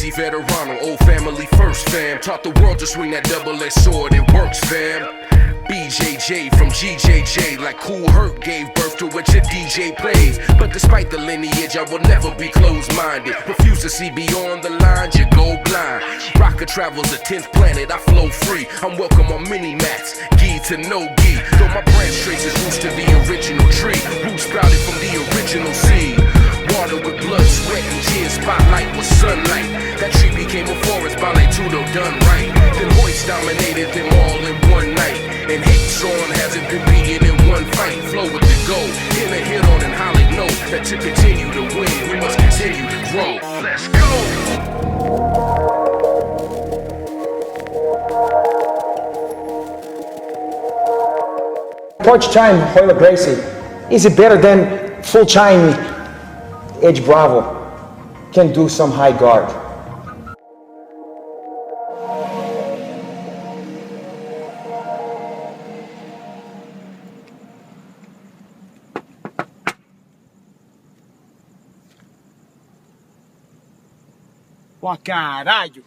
Easy veterano, old family first, fam. Taught the world to swing that double-edged sword, it works, fam. BJJ from GJJ, like Cool Herc gave birth to what your DJ plays. But despite the lineage, I will never be closed-minded. Refuse to see beyond the lines, you go blind. Rocker travels the 10th planet, I flow free. I'm welcome on mini-mats, gi to no gi. Though my branch traces roots to the original tree. Roots sprouted from the original seed. Water with blood, sweat, and tears, spotlight with sunlight. That tree became a forest, ballet tudo done right. Then Hoist dominated them all in one night. And hate song hasn't been beaten in one fight. Flow with the go, in a hit on and Holly know that to continue to win, we must continue to grow. Let's go! Porch chime, Hoyle Gracie. Is it better than full chime? Edge Bravo can do some high guard. Ó, caralho!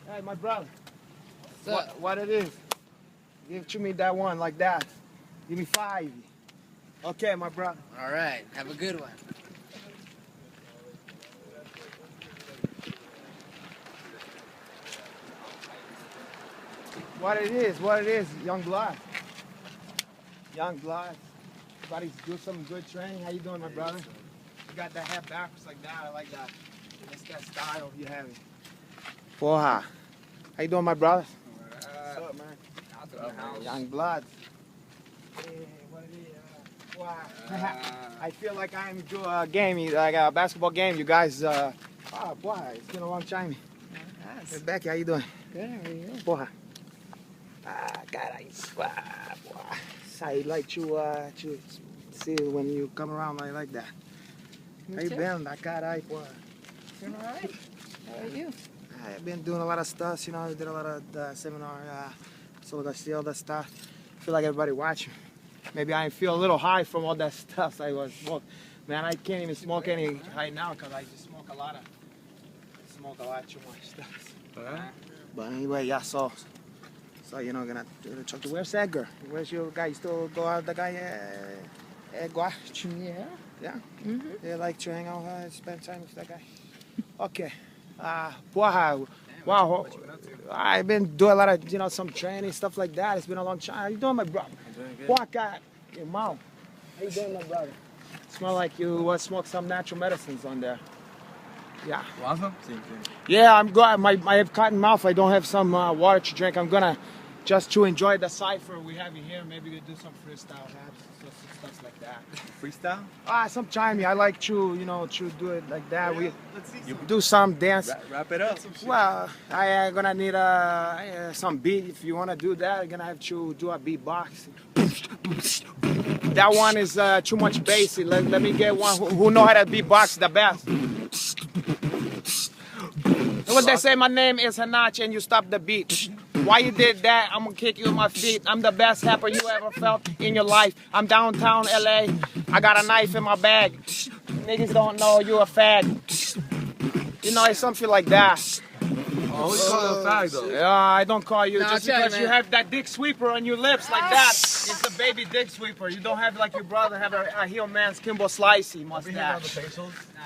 Hey, my brother. What it is? Give to me that one like that. Give me 5. Okay, my brother. All right, have a good one. What it is, young blood. Young blood. Everybody's do some good training. How you doing, my brother? You got that hat backwards like that. I like that. That's that style you have. Porra. How you doing, my brother? What's up, man? Young blood. Hey, what it is? Wow. I feel like I'm doing a game, like a basketball game. You guys, oh, boy, it's been a long time. Hey, Becky, how you doing? Good, how are you? Porra. Carai, boy. I like to see when you come around like that. Me How you too. been? Carai, boy. Doing all right. How about you? I've been doing a lot of stuff, you know, I did a lot of seminar, solo Garcia, all that stuff. I feel like everybody watching. Maybe I feel a little high from all that stuff I was smoking. Man, I can't even smoke any right now because I just smoke a lot too much stuff. But anyway, yeah, so you know, gonna talk to, where's Edgar? Where's your guy? You still go out with the guy, Edgar? Yeah. Yeah? Mm-hmm. You like to hang out, spend time with that guy? Okay. Wow. Wow. I've been doing a lot of, you know, some training, stuff like that. It's been a long time. How you doing, my brother? I'm doing good. What God? Your mom. How you doing, my brother? Smell like you smoke some natural medicines on there. Yeah. Want some? Same thing. Yeah, I'm good. I have cotton mouth. I don't have some water to drink. I'm gonna just to enjoy the cipher we have in here. Maybe we do some freestyle raps, stuff like that. Freestyle? Some chimey. I like to, you know, to do it like that. We Let's see. you do some dance. Wrap it up. Well, I gonna need some beat. If you wanna do that, I'm gonna have to do a beatbox. That one is too much bass. Let me get one who know how to beatbox the best. What they say, my name is Hanach and you stop the beat. Why you did that? I'm gonna kick you in my feet. I'm the best rapper you ever felt in your life. I'm downtown LA. I got a knife in my bag. Niggas don't know you a fag. You know, it's something like that. Oh, we call it a fag though. Yeah, I don't call you No, just I'll tell you, because you man. have that dick sweeper on your lips like that. It's a baby dick sweeper. You don't have like your brother have a heel man's Kimbo Slicey mustache.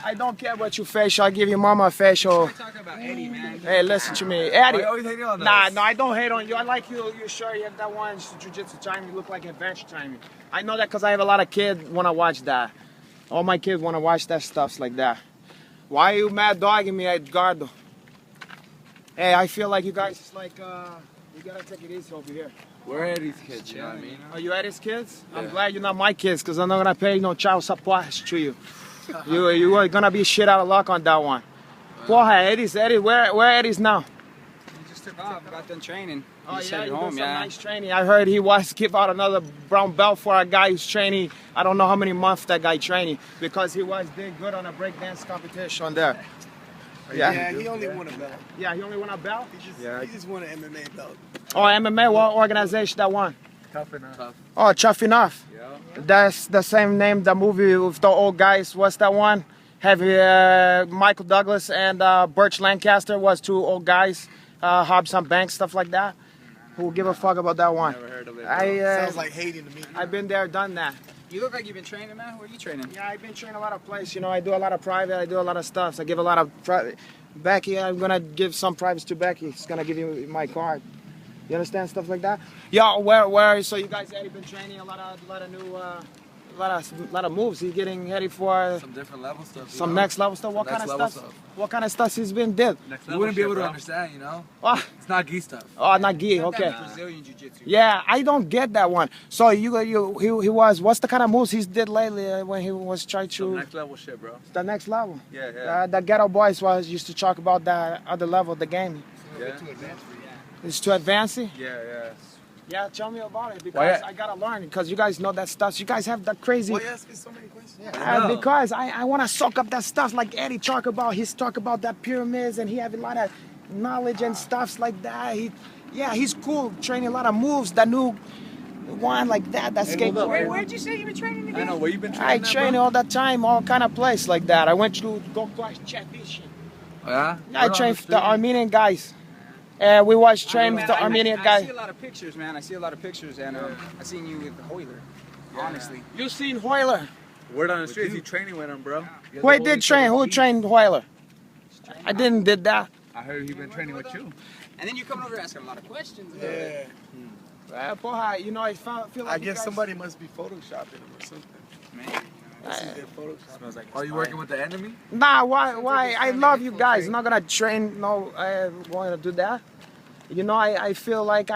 I don't care what you facial. I give your mama a facial. We're talking about Eddie, man. Hey, listen to me, Eddie. Why you always hating on Nah, us? no, I don't hate on you. I like you. You sure you have that one jiu-jitsu time? You look like adventure time. I know that because I have a lot of kids wanna watch that. All my kids wanna watch that stuff like that. Why are you mad dogging me, Edgardo? Hey, I feel like you guys is like you gotta take it easy over here. We're Eddie's kids, you know what I mean? Are you Eddie's kids? I'm Yeah. glad you're not my kids because I'm not gonna pay no child support to you. you are gonna be shit out of luck on that one. Porra, Eddie, where Eddie's now? He just took off. Got done training. Oh, Just yeah, headed you home, did some yeah. nice training. I heard he was give out another brown belt for a guy who's training. I don't know how many months that guy training because he was doing good on a breakdance competition there. Yeah, he only won a belt. Yeah, he only won a belt? He just won an MMA belt. Oh, MMA, what organization that won? Tough enough. Oh, Tough Enough. Yeah. That's the same name, the movie with the old guys. What's that one? Heavy Michael Douglas and Burt Lancaster was two old guys, Hobson Banks, stuff like that. Who give a fuck about that one? Never heard of it. Sounds like hating to me. I've been there, done that. You look like you've been training, man. Where are you training? Yeah, I've been training a lot of places. You know, I do a lot of private. I do a lot of stuff. So I give a lot of private. Becky, I'm gonna give some privates to Becky. She's gonna give you my card. You understand stuff like that? Yeah. Where? So you guys already been training a lot of new, lot of moves. He's getting ready for Some different level stuff. some next level stuff. What kind of level stuff? What kind of stuff he's been did? Next you wouldn't be able to understand, you know? Oh, It's not gi stuff. not gi. Okay. Brazilian jiu-jitsu. Yeah, I don't get that one. So he was. What's the kind of moves he's did lately when he was trying Some to next level shit, bro. the next level? Yeah. The Ghetto Boys used to talk about that other level of the game. Yeah. It's too advanced. Yeah. Yeah, tell me about it because Why- I gotta learn because you guys know that stuff. You guys have that crazy. Why you asking so many questions? I know. Because I want to soak up that stuff like Eddie talk about. He's talk about that pyramids and he have a lot of knowledge and stuffs like that. He's cool training a lot of moves. That new one like that. That skateboard. Where'd you say you been training again? I know, where you been training I at, train bro? all the time, all kind of place like that. I went to go watch Chavish. Oh, yeah? I train for the Armenian guys. We was trained with the Armenian I guy. see a lot of pictures, man. I see a lot of pictures, and I seen you with Hoyler. Honestly. You seen Hoyler? Word on the street, you training with him, bro. Who did train? Who trained Hoyler? I did that. I heard he been training with you. And then you coming over and asking a lot of questions. Yeah. Porra, you know, I feel like I you guess guys- somebody must be photoshopping him or something. Man. I see their Photoshop. Smells like Are you working with the enemy? Nah, why? I love you guys. I'm not gonna train. No, I'm going to do that. You know, I feel like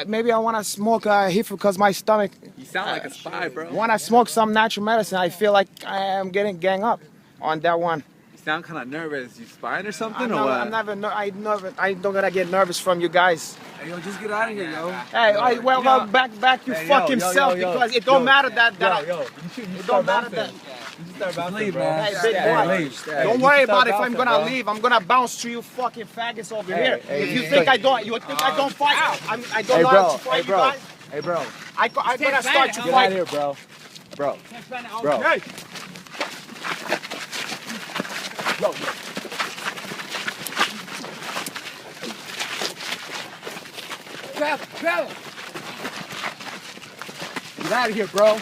maybe I want to smoke HIF because my stomach. You sound like a spy, bro. When I smoke some natural medicine, I feel like I am getting gang up on that one. You sound kind of nervous. You spying or something, I'm or what? I don't gonna get nervous from you guys. Hey, yo, just get out of here, yo. Hey, well, back you Hey, fuck yo, himself yo, because it don't matter that. You don't matter that. You just start bouncing, Leave, bro. Hey, big boy. Leave. Don't worry about if I'm gonna leave. I'm gonna bounce to you fucking faggots over here. If you think I don't, I don't fight. I don't know how to fight you guys. Hey, bro. I'm gonna start to Get out fight. of here, bro. Bro. Hey. Travel. Get out of here, bro.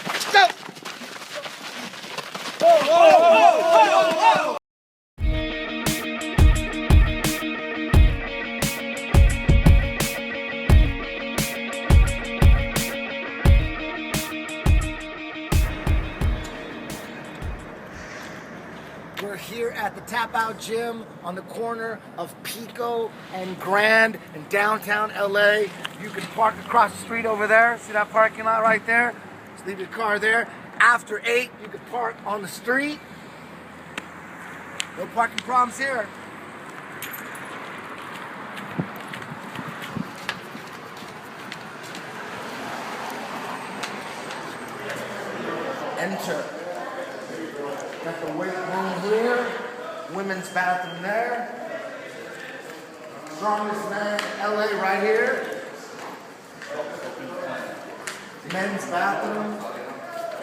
We're here at the Tap Out Gym on the corner of Pico and Grand in downtown LA. You can park across the street over there. See that parking lot right there? Just leave your car there. After 8, you can park on the street. No parking problems here. Enter. Got the weight room here, women's bathroom there. Strongest man in LA right here. Men's bathroom,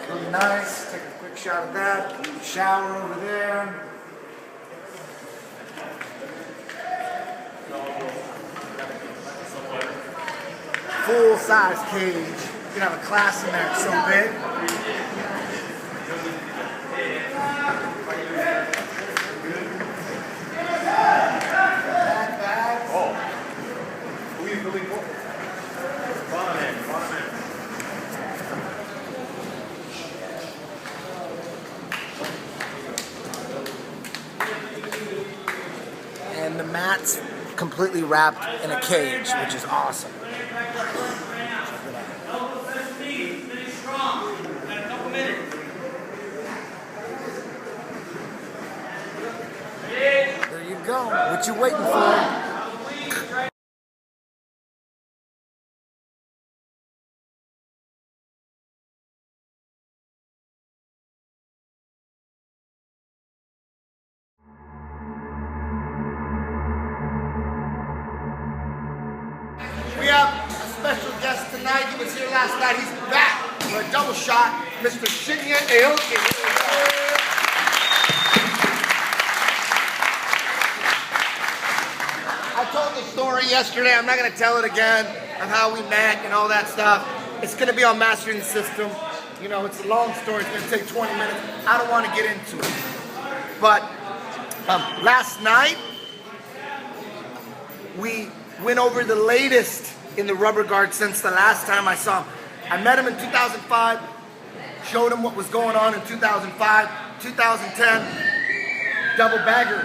really nice. Take a quick shot of that. Shower over there. Full size cage. You can have a class in there, it's so big. And the mat's completely wrapped in a cage, which is awesome. There you go. What you waiting for? champion last night. He's back for a double shot, Mr. Shinya Aoki. I told the story yesterday. I'm not going to tell it again of how we met and all that stuff. It's going to be on Mastering the System. You know, it's a long story. It's going to take 20 minutes. I don't want to get into it. But last night, we went over the latest in the rubber guard since the last time I saw him. I met him in 2005, showed him what was going on in 2005, 2010, double bagger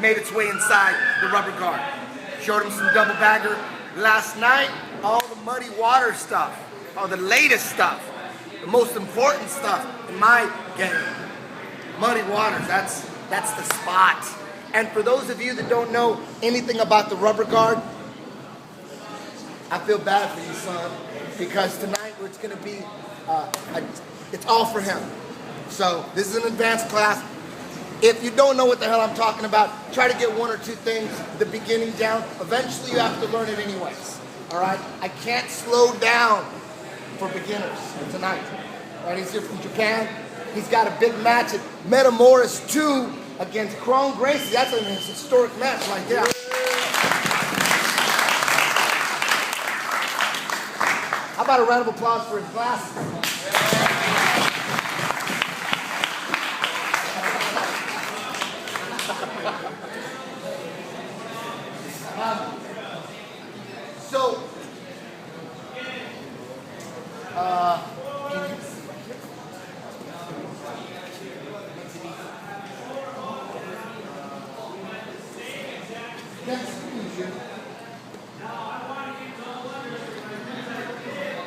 made its way inside the rubber guard. Showed him some double bagger. Last night, all the muddy water stuff, all the latest stuff, the most important stuff in my game. Muddy waters, that's the spot. And for those of you that don't know anything about the rubber guard, I feel bad for you, son, because tonight it's going to be, it's all for him. So this is an advanced class. If you don't know what the hell I'm talking about, try to get one or two things, the beginning down. Eventually you have to learn it anyways, all right? I can't slow down for beginners tonight. All right, he's here from Japan. He's got a big match at Metamoris 2 against Kron Gracie. That's a historic match right there. How about a round of applause for his glasses?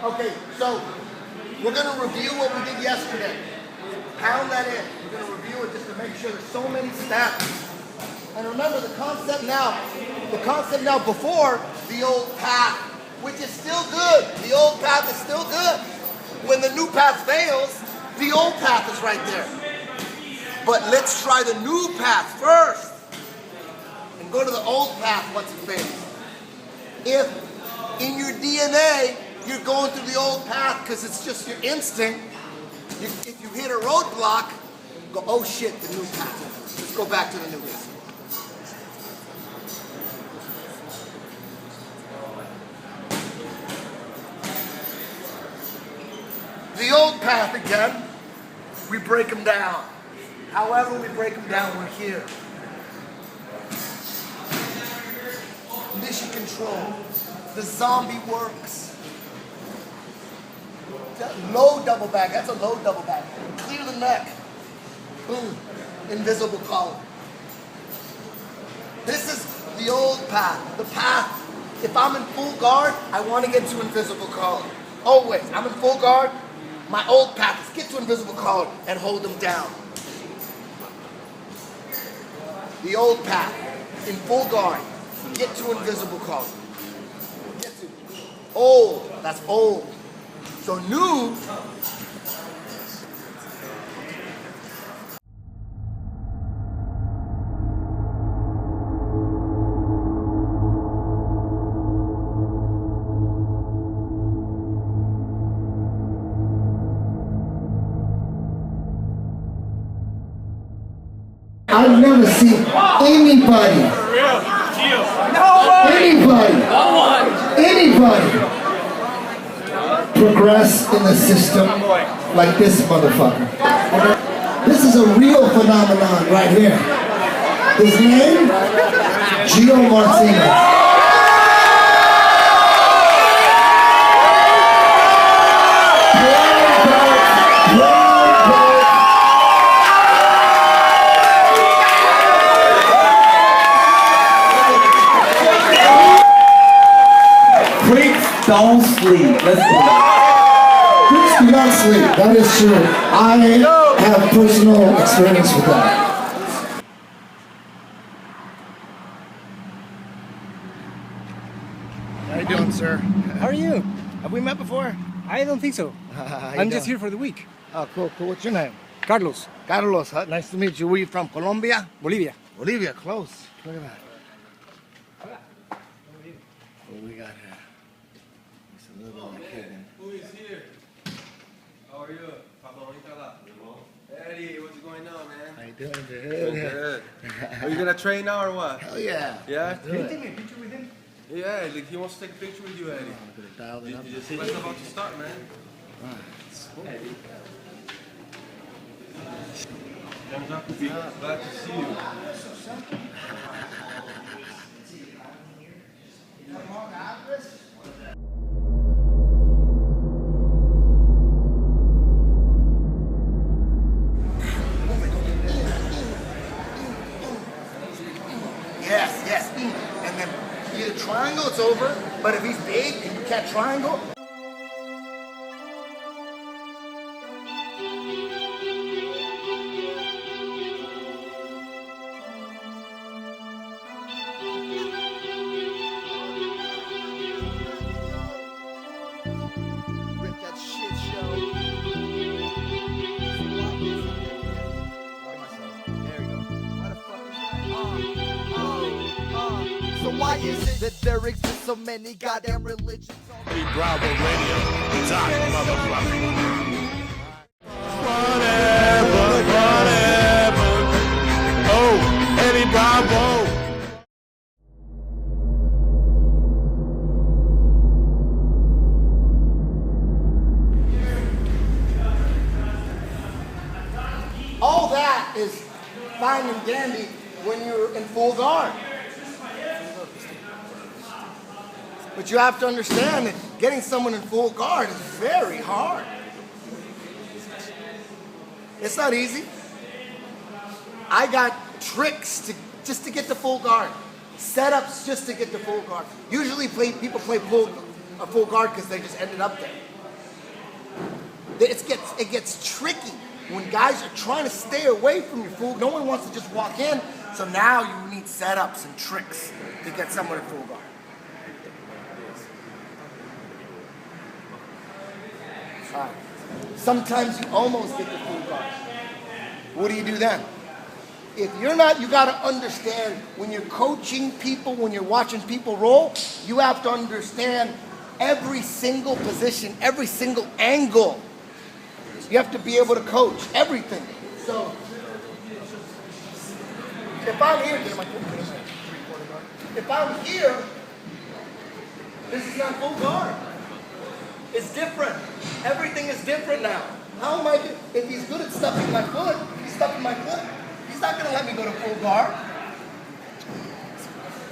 Okay, so we're going to review what we did yesterday. Pound that in. We're going to review it just to make sure there's so many steps. And remember the concept now before the old path, which is still good. The old path is still good. When the new path fails, the old path is right there. But let's try the new path first and go to the old path once it fails. If in your DNA you're going through the old path because it's just your instinct, if you hit a roadblock, go, oh shit, the new path. Let's go back to the new path. The old path again, we break them down. However we break them down, we're here. Mission control. The zombie works. Low double bag, that's a low double bag. Clear the neck. Boom. Invisible collar. This is the old path. The path, if I'm in full guard, I want to get to invisible collar. Always. I'm in full guard. My old path is get to invisible collar and hold them down. The old path, in full guard, get to invisible collar. Get to old, that's old. So new, I've never seen anybody progress in the system like this motherfucker. This is a real phenomenon right here. His name, Gio Martinez. Don't sleep. Let's go. Freaks do not sleep. That is true. I have personal experience with that. How you doing, sir? How are you? Have we met before? I don't think so. I'm just here for the week. Oh, cool, cool. What's your name? Carlos. Carlos, huh? Nice to meet you. Where you from? Colombia? Bolivia. Bolivia, close. Look at that. What we got here? Who is here? How are you? Eddie, what's going on, man? How you doing, dude? Good. Are you gonna train now or what? Hell yeah. Yeah? Can you take me a picture with him? Yeah, like he wants to take a picture with you, Eddie. I'm gonna dial it up. You just what's about to start, man? Eddie. Glad to see you. Yes. And then either triangle, it's over. But if he's big and you can't triangle, rip that shit show. There we go. What a fucking So why is it that there exist so many goddamn religions? Bravo Radio. Talk, motherfucker. Whatever. Oh, Eddie Bravo. All that is fine and dandy when you're in full guard. But you have to understand that getting someone in full guard is very hard. It's not easy. I got tricks just to get to full guard. Setups just to get to full guard. Usually people play full guard because they just ended up there. It gets tricky when guys are trying to stay away from your full. No one wants to just walk in. So now you need setups and tricks to get someone in full guard. Sometimes you almost get the full guard. What do you do then? If you're not, you got to understand when you're coaching people, when you're watching people roll, you have to understand every single position, every single angle. You have to be able to coach everything. So, if I'm here, if I'm here, this is not full guard. It's different. Everything is different now. How am I, if he's good at stuffing my foot, he's stuffing my foot. He's not going to let me go to full guard.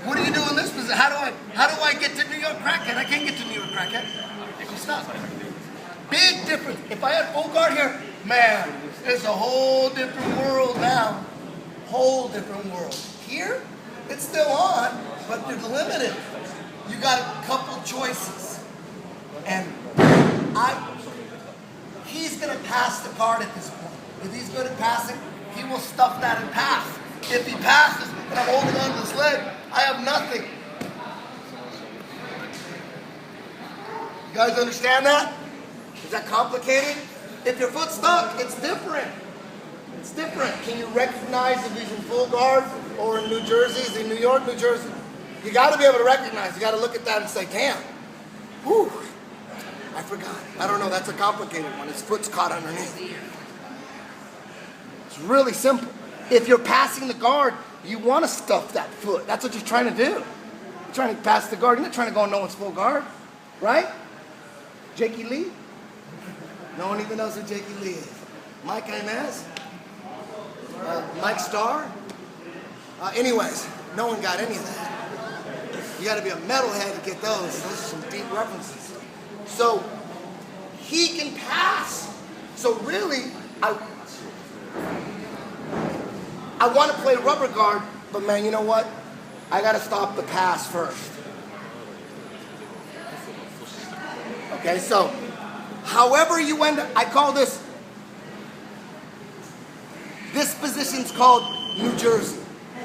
What do you do in this position? How do I get to New York crackhead? I can't get to New York crackhead. If you stop. Big difference. If I had full guard here, man, it's a whole different world now. Whole different world. Here, it's still on, but they're limited. You got a couple choices. And he's going to pass the guard at this point. If he's good at passing, he will stuff that and pass. If he passes and I'm holding on to this leg, I have nothing. You guys understand that? Is that complicated? If your foot's stuck, it's different. It's different. Can you recognize if he's in full guard or in New Jersey? Is he in New York, New Jersey? You got to be able to recognize. You got to look at that and say, damn. Whew. I forgot. I don't know. That's a complicated one. His foot's caught underneath. It's really simple. If you're passing the guard, you want to stuff that foot. That's what you're trying to do. You're trying to pass the guard. You're not trying to go on no one's full guard. Right? Jakey Lee? No one even knows who Jakey Lee is. Mike Inez? Mike Starr? Anyways, no one got any of that. You got to be a metalhead to get those. Those are some deep references. So he can pass. So really, I want to play rubber guard, but man, you know what? I got to stop the pass first. Okay, so however you end up, I call this position's called New Jersey.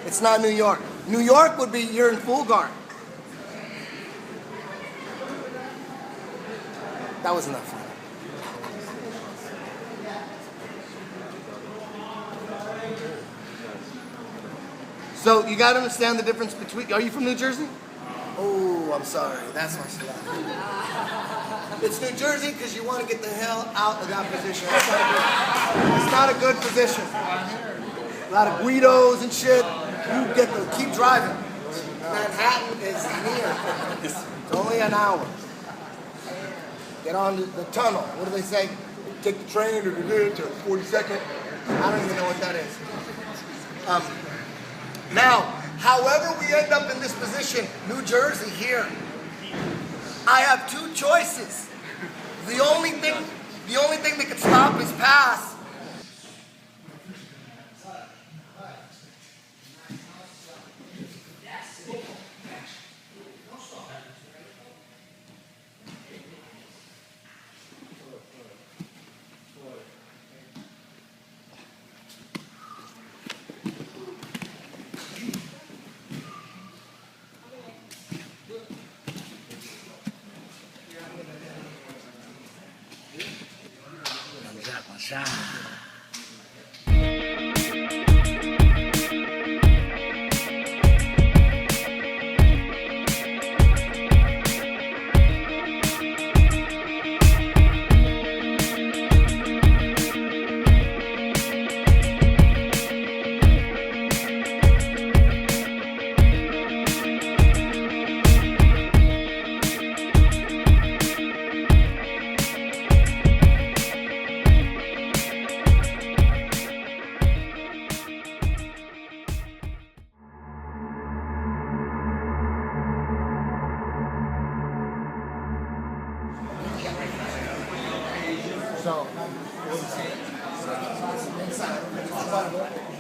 It's not New York. New York would be you're in full guard. That wasn't that fun. So you got to understand the difference between. Are you from New Jersey? Oh, I'm sorry. That's my stuff. It's New Jersey because you want to get the hell out of that position. It's not a good position. A lot of Guidos and shit. You get to keep driving. Manhattan is near. It's only an hour. Get on the tunnel. What do they say? Take the train to 42nd. I don't even know what that is. Now, however we end up in this position, New Jersey here, I have two choices. The only thing that could stop his pass. Jacques Machado.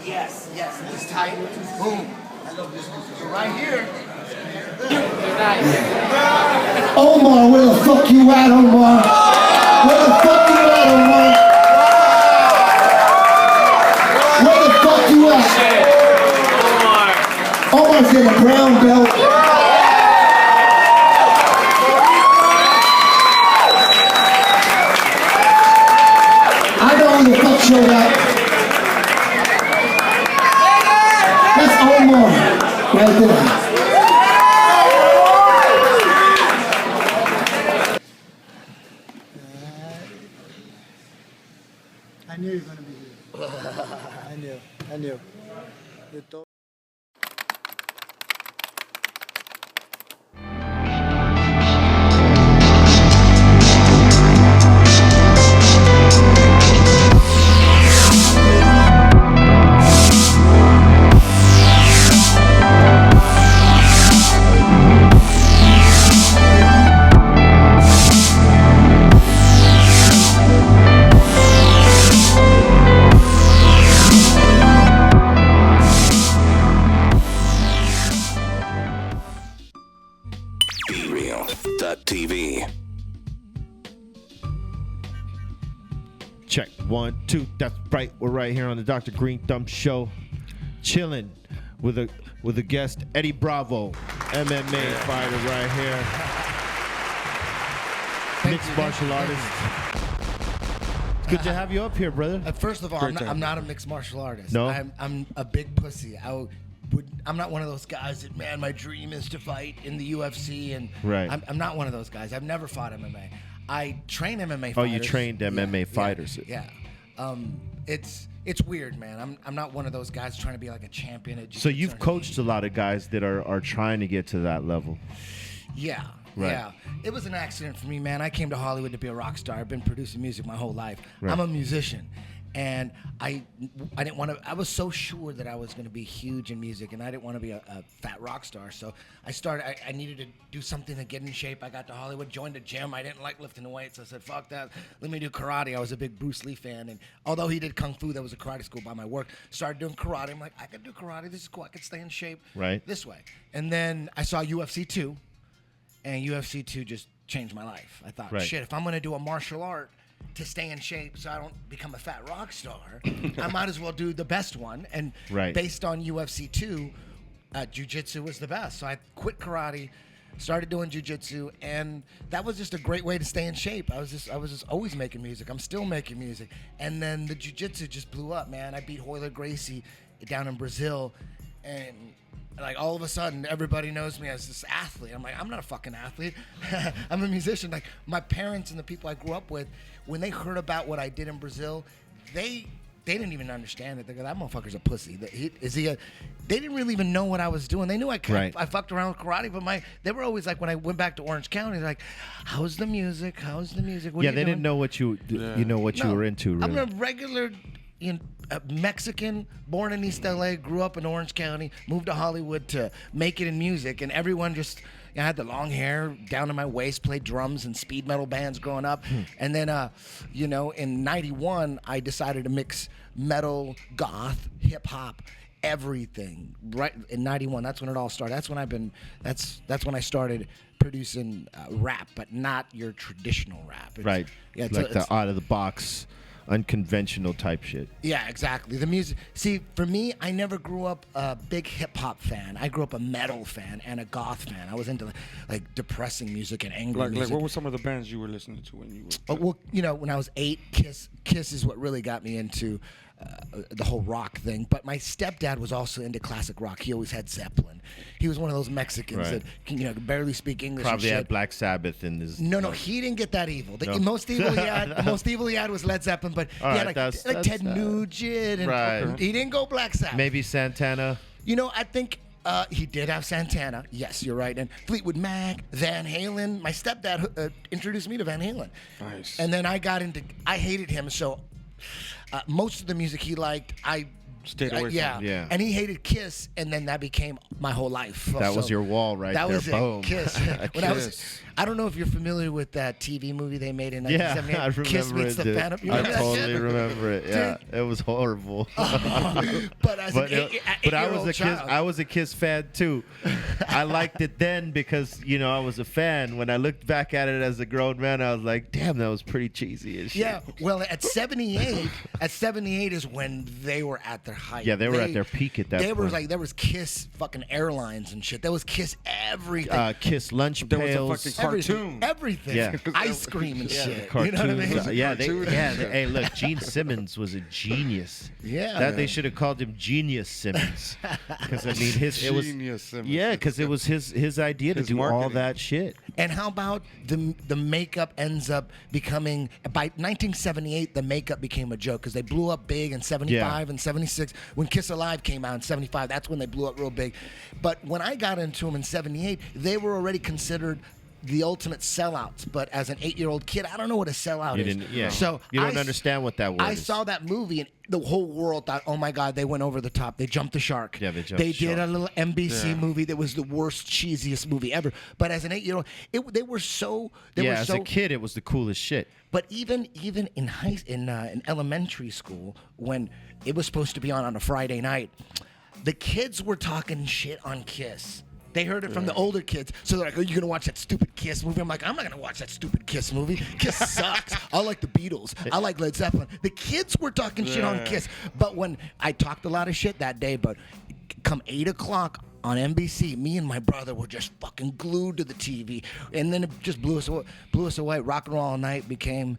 Yes, it's tight. Boom. So right here. Omar, where the fuck you at, Omar? Where the fuck you at, Omar? Where the fuck you at? Omar's in a brown belt. I know who the fuck showed up. That's Omar, right there. I knew you were going to be here. I knew. BeReal.tv. Check 1, 2. That's right. We're right here on the Dr. Green Thumb Show, chilling with a guest, Eddie Bravo, MMA fighter right here, mixed martial artist. It's good to have you up here, brother. First of all, I'm not a mixed martial artist. No? I'm a big pussy. I'm not one of those guys that, man, my dream is to fight in the UFC, and right. I'm not one of those guys. I've never fought MMA. I train MMA fighters. Oh, you trained MMA fighters. Yeah. It's weird, man. I'm not one of those guys trying to be like a champion at So you've coached a lot of guys that are trying to get to that level. Yeah. Right. Yeah. It was an accident for me, man. I came to Hollywood to be a rock star. I've been producing music my whole life. Right. I'm a musician. And I didn't want to. I was so sure that I was going to be huge in music, and I didn't want to be a fat rock star. So I started. I needed to do something to get in shape. I got to Hollywood, joined a gym. I didn't like lifting weights. I said, "Fuck that. Let me do karate." I was a big Bruce Lee fan, and although he did kung fu, that was a karate school by my work. Started doing karate. I'm like, I could do karate. This is cool. I could stay in shape. Right. This way. And then I saw UFC 2, and UFC 2 just changed my life. I thought, shit, if I'm going to do a martial art to stay in shape so I don't become a fat rock star, I might as well do the best one. And based on UFC 2, jiu-jitsu was the best. So I quit karate, started doing jiu-jitsu, and that was just a great way to stay in shape. I was just always making music. I'm still making music. And then the jiu-jitsu just blew up, man. I beat Royler Gracie down in Brazil, and like all of a sudden everybody knows me as this athlete. I'm like, I'm not a fucking athlete. I'm a musician. Like my parents and the people I grew up with, when they heard about what I did in Brazil, they didn't even understand it. They go, that motherfucker's a pussy. They didn't really even know what I was doing. They knew I fucked around with karate, but they were always like, when I went back to Orange County, they're like, how's the music? How's the music? What are you they doing? didn't know what you you were into. Really. I'm a regular Mexican, born in East LA, grew up in Orange County, moved to Hollywood to make it in music, and everyone just. I had the long hair down to my waist, played drums in speed metal bands growing up. And then, in 91, I decided to mix metal, goth, hip hop, everything. Right in 91, that's when it all started. That's when I started producing rap, but not your traditional rap. Right. Yeah, it's the out of the box, unconventional type shit. Yeah, exactly. The music. See, for me, I never grew up a big hip hop fan. I grew up a metal fan and a goth fan. I was into like depressing music and angry music. Like what were some of the bands you were listening to when you were? When I was 8, Kiss is what really got me into the whole rock thing. But my stepdad was also into classic rock. He always had Zeppelin. He was one of those Mexicans that could barely speak English. Probably and had Black Sabbath in his. No, he didn't get that evil. The most evil he had was Led Zeppelin, but he had like Ted Nugent, and he didn't go Black Sabbath. Maybe Santana. I think he did have Santana. Yes, you're right. And Fleetwood Mac, Van Halen. My stepdad introduced me to Van Halen. Nice. And then I hated him, so most of the music he liked, I stayed away from. Yeah. And he hated Kiss, and then that became my whole life. That was your wall right there. That was Boom. it. Kiss. I don't know if you're familiar with that TV movie they made in 1978. I remember Kiss Meets the Phantom. You remember I that totally shit? remember it. Yeah, it was horrible. But as an eight-year-old child, I was a Kiss fan too. I liked it then because I was a fan. When I looked back at it as a grown man, I was like, damn, that was pretty cheesy as shit. Yeah. Well, at 78 is when they were at their height. Yeah, they were at their peak at that point. There was Kiss fucking Airlines and shit. There was Kiss everything. Kiss lunch There pails. was a fucking cartoon. Everything. Yeah. Ice cream and shit. Cartoons. You know what I mean? Hey, look, Gene Simmons was a genius. Yeah. They should have called him Genius Simmons. Because it was his idea to do all that shit. And how about the makeup ends up becoming, by 1978, the makeup became a joke because they blew up big in 75 and 76. When Kiss Alive came out in 75, that's when they blew up real big. But when I got into them in 78, they were already considered the ultimate sellouts. But as an 8-year-old kid, I don't know what a sellout is. So you don't understand what that was. I saw that movie and the whole world thought, oh my God, they went over the top. They jumped the shark. Yeah, they jumped They the shark. did a little NBC movie that was the worst, cheesiest movie ever. But as an 8-year-old, they were so. As a kid, it was the coolest shit. But even in elementary school, when it was supposed to be on a Friday night, the kids were talking shit on Kiss. They heard it from the older kids. So they're like, oh, you're going to watch that stupid Kiss movie? I'm like, I'm not going to watch that stupid Kiss movie. Kiss sucks. I like the Beatles. I like Led Zeppelin. The kids were talking shit on Kiss. But when I talked a lot of shit that day, but come 8 o'clock on NBC, me and my brother were just fucking glued to the TV. And then it just blew us away. Rock and Roll All Night became...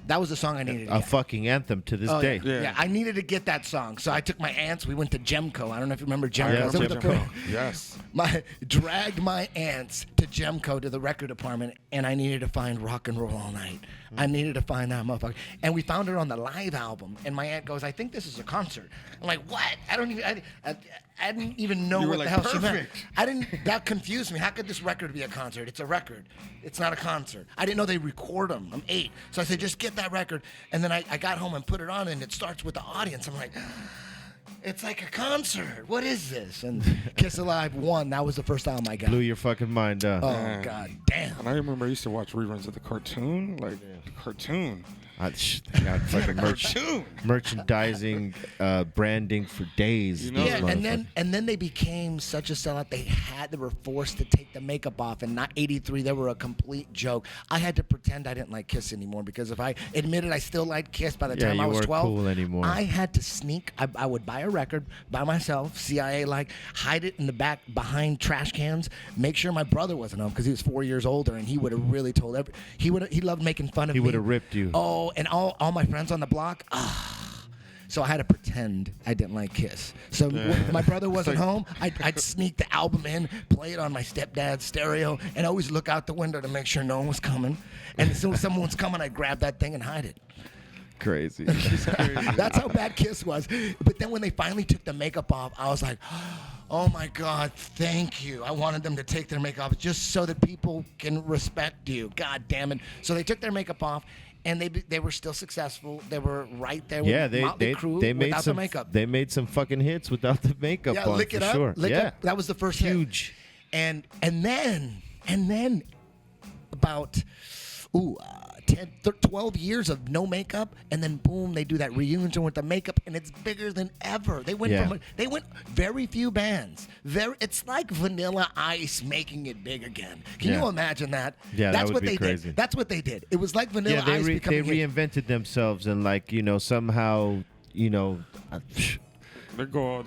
that was the song I needed to get. A fucking anthem to this day. Yeah, I needed to get that song. So I took my aunts. We went to Gemco. I don't know if you remember Gemco. Gemco. Yes. Dragged my aunts to Gemco, to the record department, and I needed to find Rock and Roll All Night. I needed to find that motherfucker. And we found it on the live album. And my aunt goes, I think this is a concert. I'm like, what? I didn't even know what the hell she meant. That confused me. How could this record be a concert? It's a record. It's not a concert. I didn't know they record them. I'm 8. So I said, just get that record. And then I got home and put it on, and it starts with the audience. I'm like, it's like a concert. What is this? And Kiss Alive 1, that was the first album I got. Blew your fucking mind up. Oh, God damn. And I remember I used to watch reruns of the cartoon. The cartoon. Fucking merchandising, branding for days. And then they became such a sellout. They were forced to take the makeup off. And not 83, they were a complete joke. I had to pretend I didn't like Kiss anymore because if I admitted I still liked Kiss by the time I was 12, cool anymore. I had to sneak. I would buy a record by myself, CIA hide it in the back behind trash cans, make sure my brother wasn't home because he was 4 years older, and he would have really told he loved making fun of me. He would have ripped you. Oh, and all my friends on the block, So I had to pretend I didn't like Kiss. So when my brother wasn't home, I'd sneak the album in, play it on my stepdad's stereo, and always look out the window to make sure no one was coming. And as soon as someone was coming, I'd grab that thing and hide it. Crazy. That's how bad Kiss was. But then when they finally took the makeup off, I was like, oh my God, thank you. I wanted them to take their makeup off just so that people can respect you. God damn it. So they took their makeup off. And they were still successful. They were right there with Motley Crue they made without some the makeup. They made some fucking hits without the makeup on. Lick It for Up. sure. Lick yeah, Up. That was the first huge. Hit. And then about 12 years of no makeup, and then boom, they do that reunion with the makeup, and it's bigger than ever. They went very few bands. It's like Vanilla Ice making it big again. Can you imagine that? Yeah, that's that would what be they crazy. did. That's what they did. It was like Vanilla Ice becoming they reinvented themselves and somehow They're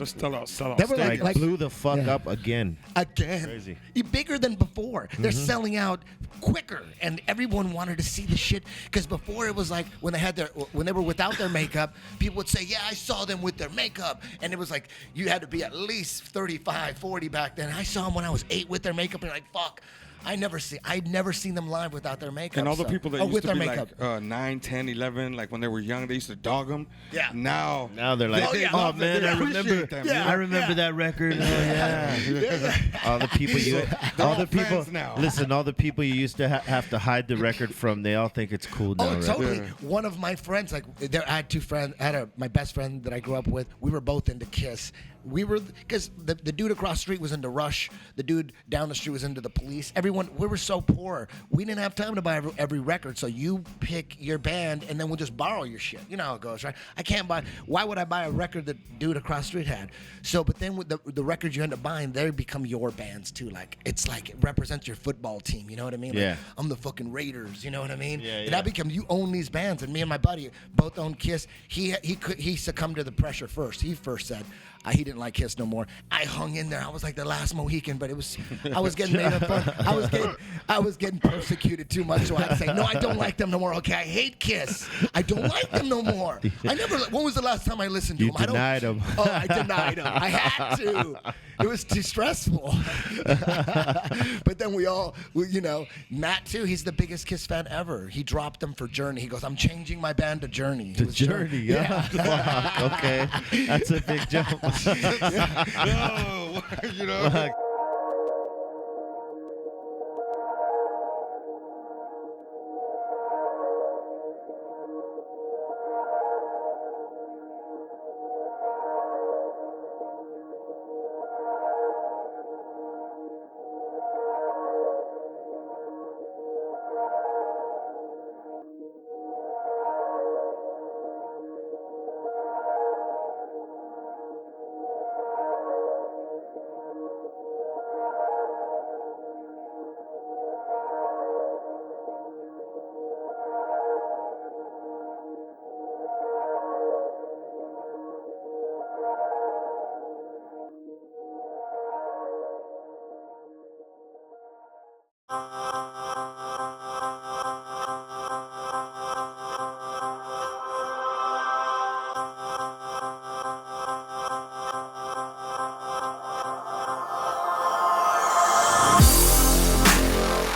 still out. They were like blew the fuck up again. Crazy. Bigger than before. They're selling out quicker, and everyone wanted to see the shit. Because before it was like when they were without their makeup, people would say, "Yeah, I saw them with their makeup," and it was like you had to be at least 35, 40 back then. I saw them when I was 8 with their makeup, and like fuck. I'd never seen them live without their makeup. And all the people that used to be makeup. like 9, 10, 11, like when they were young, they used to dog them. Yeah. Now they're like, oh man, I remember that record. Oh yeah. All the people now. Listen, all the people you used to have to hide the record from, they all think it's cool now. Oh, totally. Right? One of my friends, I had two friends. I had my best friend that I grew up with. We were both into Kiss. We were, because the dude across the street was into Rush. The dude down the street was into the Police. We were so poor. We didn't have time to buy every record. So you pick your band, and then we'll just borrow your shit. You know how it goes, right? Why would I buy a record that dude across the street had? So, but then with the records you end up buying, they become your bands too. Like, it's like it represents your football team. You know what I mean? Yeah. Like, I'm the fucking Raiders. You know what I mean? Yeah, And that becomes, you own these bands. And me and my buddy both own Kiss. He succumbed to the pressure first. He first said, he didn't like Kiss no more. I hung in there. I was like the last Mohican, but I was getting made fun. I was getting persecuted too much, so I'd say, no, I don't like them no more. Okay, I hate Kiss. I don't like them no more. When was the last time I listened to them? You denied them. Oh, I denied them. I had to. It was too stressful. But then Matt too, he's the biggest Kiss fan ever. He dropped them for Journey. He goes, I'm changing my band to Journey. To Journey, yeah. Fuck, okay. That's a big jump. No,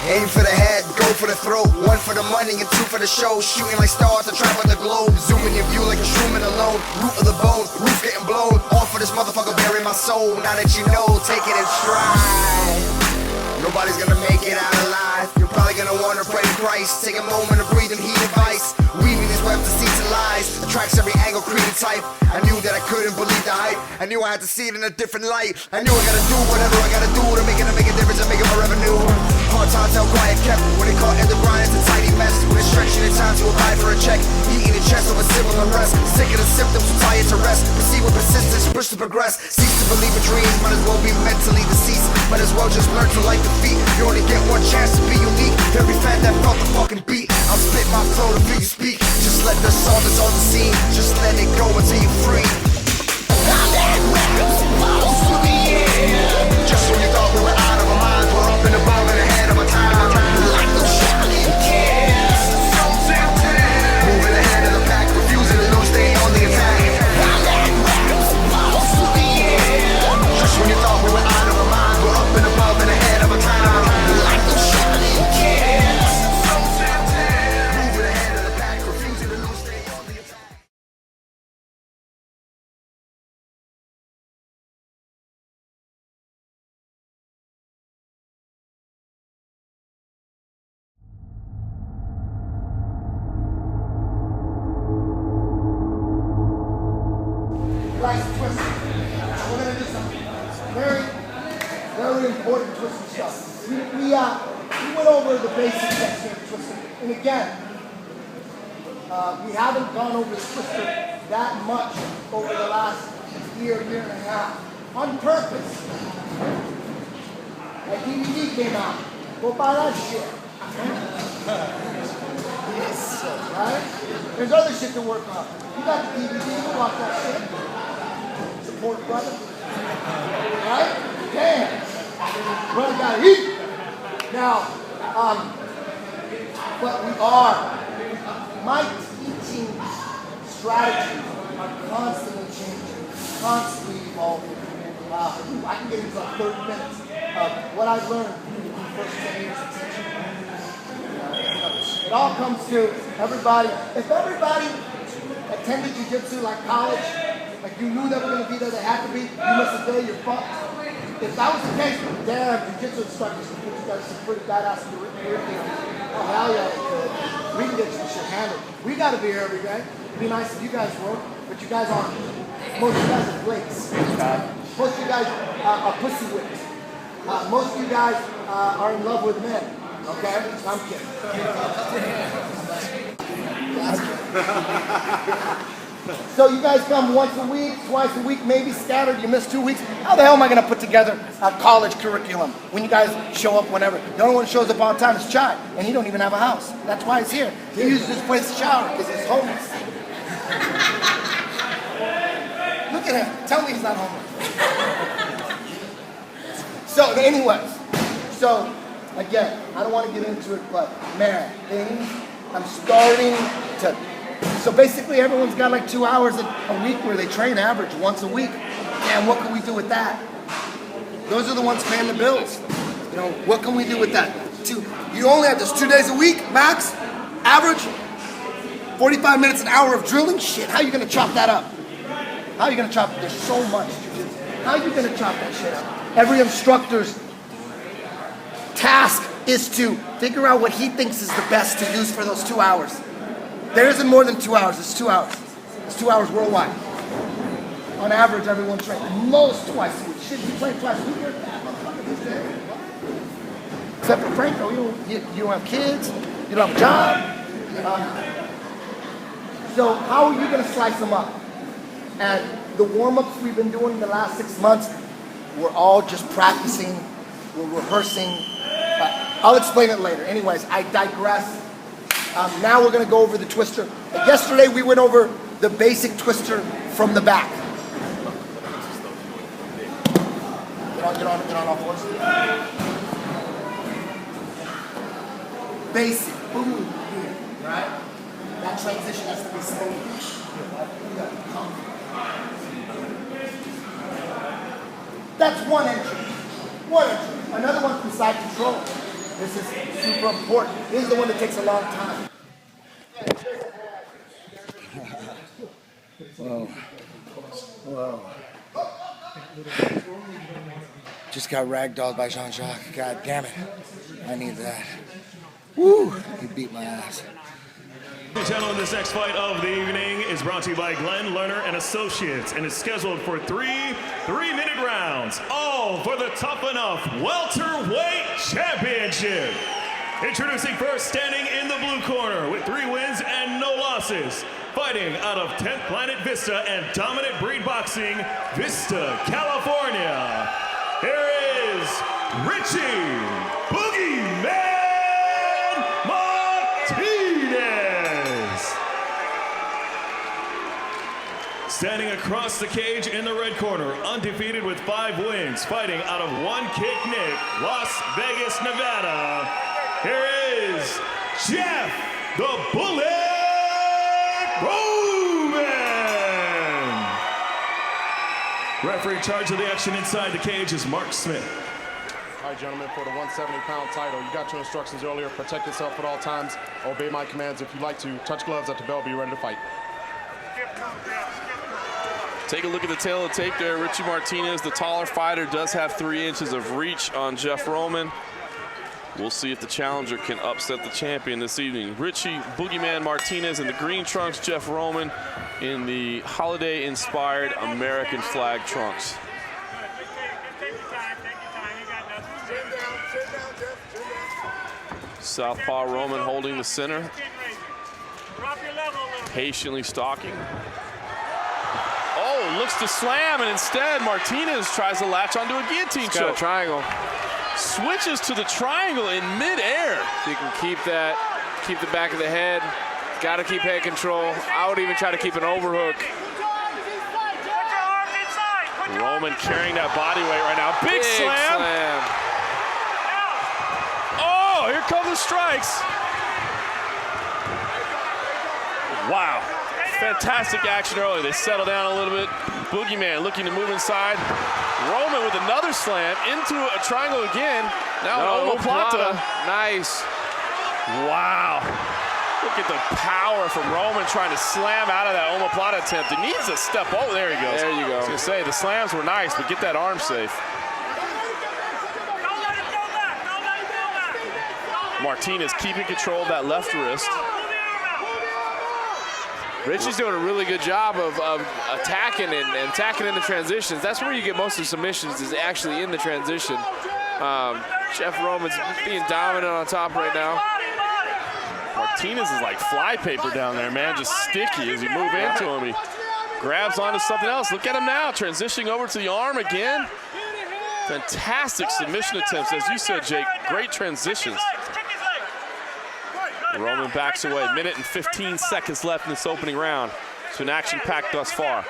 Aim for the head, go for the throat. 1 for the money and 2 for the show. Shooting like stars to travel the globe. Zooming your view like a Truman alone. Root of the bone, roof getting blown. All for this motherfucker burying my soul. Now that you know, take it in stride. Nobody's gonna make it out alive. You're probably gonna wanna pray to Christ. Take a moment to breathe and heed advice. Weaving these webs to seeds and lies. Attracts every angle, creed and type. I knew that I couldn't believe the hype. I knew I had to see it in a different light. I knew I gotta do whatever I gotta do to make a difference and make it my revenue. Hard times held quiet kept. When they caught in the grind, it's a tiny mess. When it's stretching in time to apply for a check. Eating a chest over civil unrest. Sick of the symptoms, so tired to rest. Proceed with persistence, push to progress. Cease to believe in dreams, might as well be mentally deceased. Might as well just learn to like defeat. You only get one chance to be unique. Every fan that felt the fucking beat. I'll spit my flow to feel you speak. Just let the song that's on the scene. Just let it go until you're free. I'm that rap, supposed to be in. Just when you thought we were out of our minds, we're up and above and ahead of our time. Like those shining kids. Moving ahead of the pack, refusing to lose, staying on the attack. really important twister stuff. We went over the basics that came twister. And again, we haven't gone over the twister that much over the last year and a half. On purpose. That DVD came out. Go buy that shit. Yes, right? There's other shit to work on. You got the DVD, you can watch that shit. Support brother. Right? Damn. Brother gotta eat. Now, but my teaching strategies are constantly changing, constantly evolving. I can get into like 30 minutes of what I've learned in the first 10 years of teaching. It all comes to everybody. If everybody attended jiu-jitsu like college, like you knew they were going to be there, they had to be, you missed a day, you're fucked. If that was the case, damn, jiu-jitsu instructors can put you guys some pretty badass curriculum. Oh, hell yeah, we can get some shit handled. We got to be here every day. It'd be nice if you guys were, but you guys aren't. Most of you guys are flakes. Most of you guys are pussy whips. Most of you guys are in love with men. Okay? I'm kidding. So you guys come once a week, twice a week, maybe scattered, you miss 2 weeks. How the hell am I going to put together a college curriculum when you guys show up whenever? The only one who shows up on time is Chai, and he don't even have a house. That's why he's here. He uses this place to shower because he's homeless. Look at him. Tell me he's not homeless. So anyways, again, I don't want to get into it, but man, I'm starting to. So basically, everyone's got like 2 hours a week where they train average once a week. And what can we do with that? Those are the ones paying the bills. You know, what can we do with that? You only have just 2 days a week, max, average, 45 minutes an hour of drilling. Shit, how are you gonna chop that up? How are you gonna chop it? There's so much jiu-jitsu. How are you gonna chop that shit up? Every instructor's task is to figure out what he thinks is the best to use for those 2 hours. There isn't more than 2 hours, it's 2 hours. It's 2 hours worldwide. On average, everyone trains. Most twice a week. Shit, you train twice a week. Except for Franco, you don't have kids, you don't have a job. So how are you gonna slice them up? And the warm-ups we've been doing the last 6 months, we're all just practicing, we're rehearsing. I'll explain it later. Anyways, I digress. Now we're going to go over the twister. Yesterday we went over the basic twister from the back. Get on all fours. Basic. Boom. Right? That transition has to be smooth. That's one entry. Another one from side control. This is super important. This is the one that takes a long time. Whoa. Just got ragdolled by Jean-Jacques. God damn it. I need that. Woo! He beat my ass. Ladies and gentlemen, this next fight of the evening is brought to you by Glenn Lerner and Associates and is scheduled for three-minute rounds, all for the Tough Enough Welterweight Championship. Introducing first, standing in the blue corner with 3 wins and no losses, fighting out of 10th Planet Vista and Dominant Breed Boxing, Vista, California. Here is Richie Boogeyman Martinez. Standing across the cage in the red corner, undefeated with 5 wins, fighting out of One Kick Nick, Las Vegas, Nevada. Here is Jeff the Bullet Roman. Referee in charge of the action inside the cage is Mark Smith. All right, gentlemen, for the 170-pound title, you got your instructions earlier. Protect yourself at all times. Obey my commands if you like to. Touch gloves at the bell. Be ready to fight. Take a look at the tail of the tape there. Richie Martinez, the taller fighter, does have 3 inches of reach on Jeff Roman. We'll see if the challenger can upset the champion this evening. Richie Boogeyman Martinez in the green trunks, Jeff Roman in the holiday-inspired American flag trunks. Southpaw Roman holding the center. Patiently stalking. Oh, looks to slam, and instead Martinez tries to latch onto a guillotine choke. Got a triangle. Switches to the triangle in midair. If you can keep that, keep the back of the head. Got to keep head control. I would even try to keep an overhook. Roman carrying that body weight right now. Big slam. Oh, here come the strikes. Wow. Fantastic action early. They settle down a little bit. Boogeyman looking to move inside. Roman with another slam into a triangle again. Now an omoplata. Nice. Wow. Look at the power from Roman trying to slam out of that omoplata attempt. He needs to step. Oh, there he goes. There you go. I was going to say, the slams were nice, but get that arm safe. Martinez keeping control of that left wrist. Richie's doing a really good job of attacking and attacking in the transitions. That's where you get most of the submissions, is actually in the transition. Jeff Roman's being dominant on top right now. Martinez is like flypaper down there, man, just sticky as you move into him. He grabs onto something else. Look at him now, transitioning over to the arm again. Fantastic submission attempts, as you said, Jake. Great transitions. Roman backs away. Minute and 15 seconds left in this opening round. It's been action-packed thus far.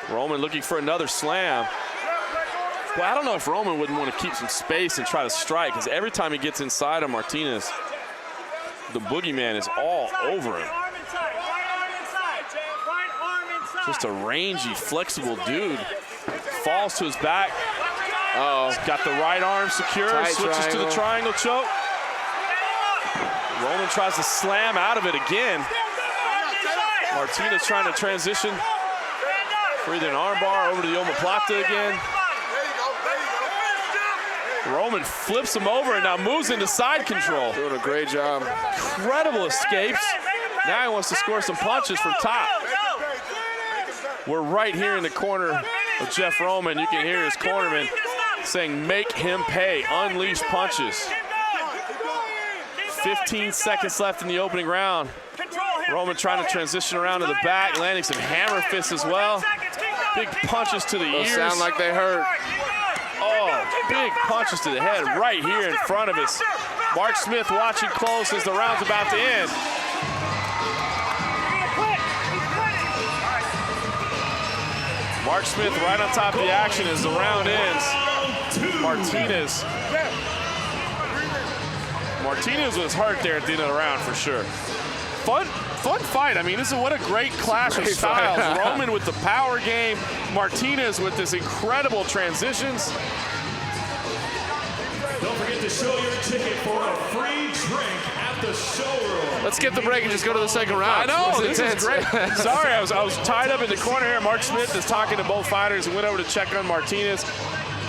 Roman looking for another slam. Well, I don't know if Roman wouldn't want to keep some space and try to strike, because every time he gets inside of Martinez, the boogeyman is all over him. Just a rangy, flexible dude. Falls to his back. He's got the right arm secure, switches to the triangle choke. Roman tries to slam out of it again. Martinez trying to transition. Breathing an arm bar over to the omoplata again. Roman flips him over and now moves into side control. Doing a great job. Incredible escapes. Now he wants to score some punches from top. We're right here in the corner of Jeff Roman. You can hear his cornerman saying, make him pay, unleash punches. 15 seconds left in the opening round. Roman trying to transition around to the back, landing some hammer fists as well. Big punches to the ears. Sound like they hurt. Oh, big punches to the head right here in front of us. Mark Smith watching close as the round's about to end. Mark Smith right on top of the action as the round ends. Martinez was hurt there at the end of the round for sure. Fun fight. I mean, what a great clash of styles. Roman with the power game, Martinez with this incredible transitions. Don't forget to show your ticket for a free drink at the showroom. Let's skip the break and just go to the second round. I know, this is great. Sorry, I was tied up in the corner here. Mark Smith is talking to both fighters and went over to check on Martinez.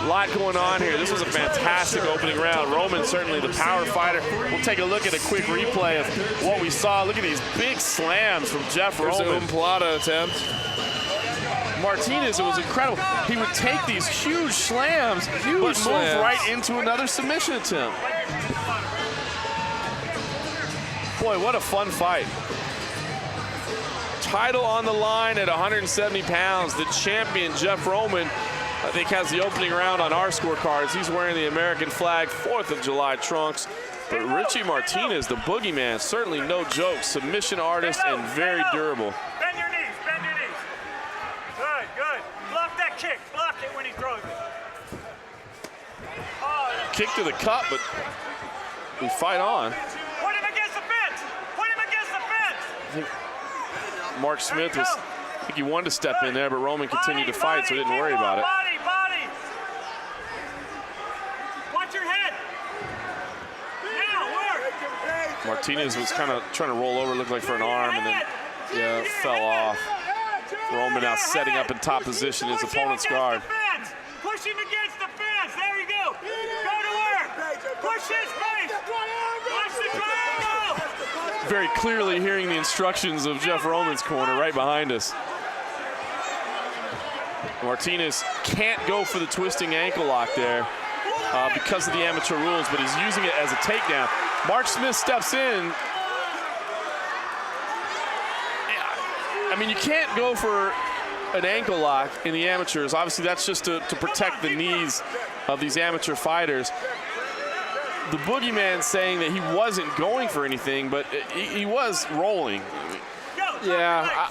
A lot going on here. This was a fantastic opening round. Roman, certainly the power fighter. We'll take a look at a quick replay of what we saw. Look at these big slams from Jeff Roman. There's an omoplata attempt. Martinez, it was incredible. He would take these huge slams, but move right into another submission attempt. Boy, what a fun fight. Title on the line at 170 pounds. The champion, Jeff Roman, I think has the opening round on our scorecards. He's wearing the American flag 4th of July trunks. But Richie Martinez, the boogeyman, certainly no joke. Submission artist and very durable. Bend your knees, bend your knees. Good, good. Block that kick, block it when he throws it. Kick to the cup, but we fight on. Put him against the fence. Put him against the fence. I think Mark Smith was, I think he wanted to step in there, but Roman continued to fight, so he didn't worry about it. Body. Watch your head. Now, work. Martinez was kind of trying to roll over, looked like for an arm, and then fell off. Roman now setting up in top position, his opponent's guard. Push him against the fence. There you go. Go to work. Push his face. Watch the triangle. Very clearly hearing the instructions of Jeff Roman's corner right behind us. Martinez can't go for the twisting ankle lock there because of the amateur rules, but he's using it as a takedown. Mark Smith steps in. I mean, you can't go for an ankle lock in the amateurs. Obviously, that's just to protect the knees of these amateur fighters. The boogeyman saying that he wasn't going for anything, but he was rolling. Yeah,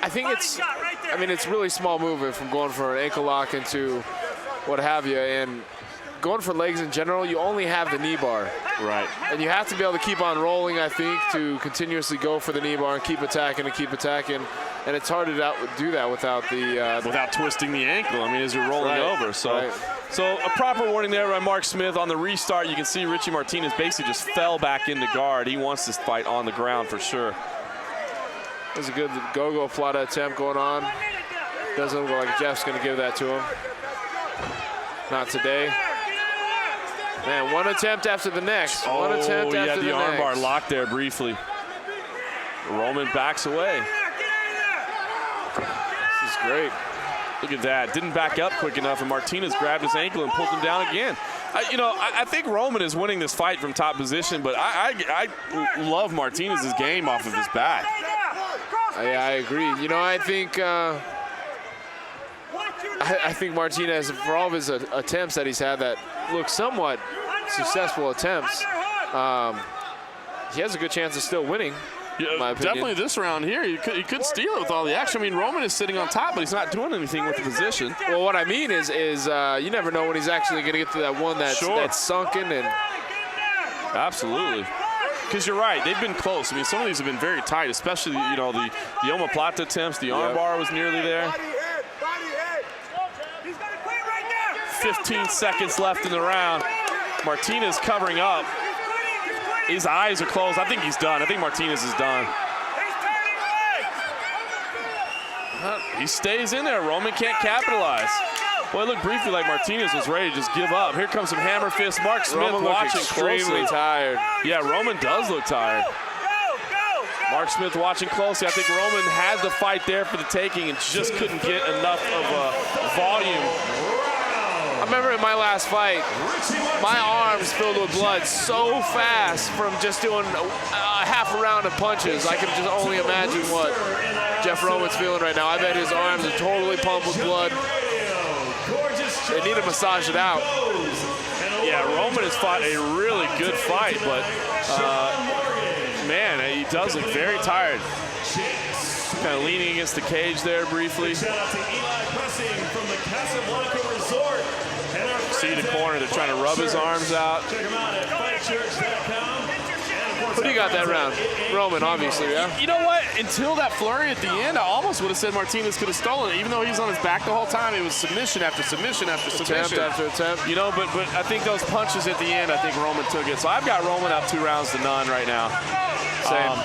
I think it's really small movement from going for an ankle lock into what have you, and going for legs in general, you only have the knee bar. Right. And you have to be able to keep on rolling, I think, to continuously go for the knee bar and keep attacking and keep attacking. And it's hard to do that without without twisting the ankle. I mean, as you're rolling over. So, right. So a proper warning there by Mark Smith. On the restart, you can see Richie Martinez basically just fell back into guard. He wants this fight on the ground for sure. There's a good go-go plata attempt going on. Doesn't look like Jeff's going to give that to him. Not today. Man, one attempt after the next. One attempt after the next. The armbar locked there briefly. Roman backs away. This is great. Look at that. Didn't back up quick enough, and Martinez grabbed his ankle and pulled him down again. I think Roman is winning this fight from top position, but I love Martinez's game off of his back. Yeah, I agree. I think Martinez, for all of his attempts that he's had that look somewhat successful attempts, he has a good chance of still winning. Yeah, definitely this round here, he could steal it with all the action. I mean, Roman is sitting on top, but he's not doing anything with the position. Well, what I mean is you never know when he's actually going to get to that one that's sunken. And absolutely. Because you're right, they've been close. I mean, some of these have been very tight, especially, the omoplata attempts. The armbar was nearly there. 15 seconds left in the round. Martinez covering up. His eyes are closed. I think he's done. I think Martinez is done. He stays in there. Roman can't capitalize. Well, it looked briefly like Martinez was ready to just give up. Here comes some hammer fists. Mark Smith watching extremely tired. Yeah, Roman does look tired. Mark Smith watching closely. I think Roman had the fight there for the taking and just couldn't get enough of volume. I remember in my last fight, my arms filled with blood so fast from just doing half a round of punches. I can just only imagine what Jeff Roman's feeling right now. I bet his arms are totally pumped with blood. They need to massage it out. Yeah, Roman has fought a really good fight, but man, he does look very tired. Kind of leaning against the cage there briefly. See the corner, they're trying to rub his arms out. Who do you got that round? Roman, obviously, yeah? You know what? Until that flurry at the end, I almost would have said Martinez could have stolen it. Even though he's on his back the whole time, it was submission after submission after submission. Attempt after attempt. But I think those punches at the end, I think Roman took it. So I've got Roman up 2 rounds to none right now. Same.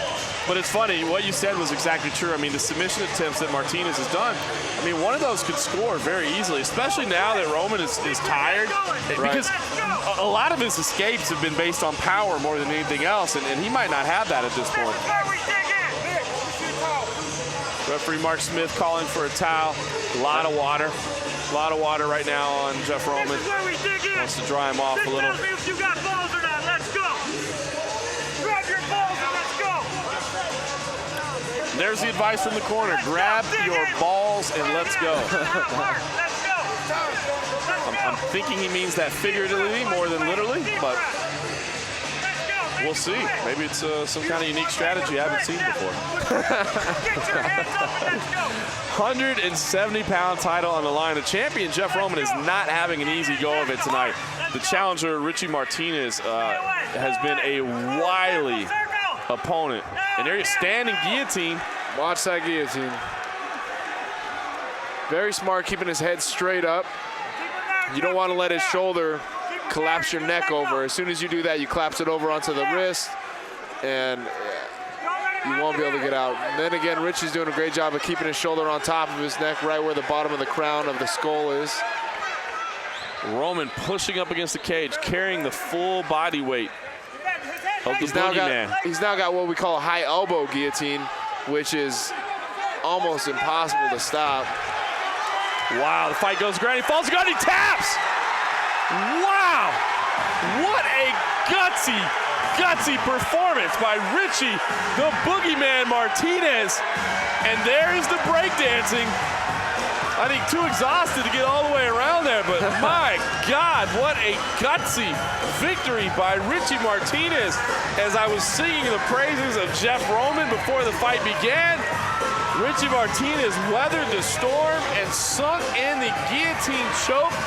But it's funny, what you said was exactly true. I mean, the submission attempts that Martinez has done, I mean, one of those could score very easily, especially now that Roman is tired. Right. Because a lot of his escapes have been based on power more than anything else, and he might not have that at this point. Referee Mark Smith calling for a towel. A lot of water. A lot of water right now on Jeff Roman. Wants to dry him off a little. If you got balls or not, let's go. Grab your balls and let's go. There's the advice from the corner. Grab your balls and let's go. I'm thinking he means that figuratively more than literally, but we'll see. Maybe it's some kind of unique strategy I haven't seen before. 170-pound title on the line. The champion, Jeff Roman, is not having an easy go of it tonight. The challenger, Richie Martinez, has been a wily opponent. And there is standing guillotine. Watch that guillotine. Very smart, keeping his head straight up. You don't want to let his shoulder collapse your neck over. As soon as you do that, you collapse it over onto the wrist, and you won't be able to get out. And then again, Richie's doing a great job of keeping his shoulder on top of his neck, right where the bottom of the crown of the skull is. Roman pushing up against the cage, carrying the full body weight of the boogeyman. He's now got what we call a high elbow guillotine, which is almost impossible to stop. Wow, the fight goes ground. He falls to ground. He taps. Wow. What a gutsy performance by Richie, the Boogeyman Martinez. And there's the breakdancing. I think too exhausted to get all the way around there, but my God, what a gutsy victory by Richie Martinez. As I was singing the praises of Jeff Roman before the fight began, Richie Martinez weathered the storm and sunk in the guillotine choke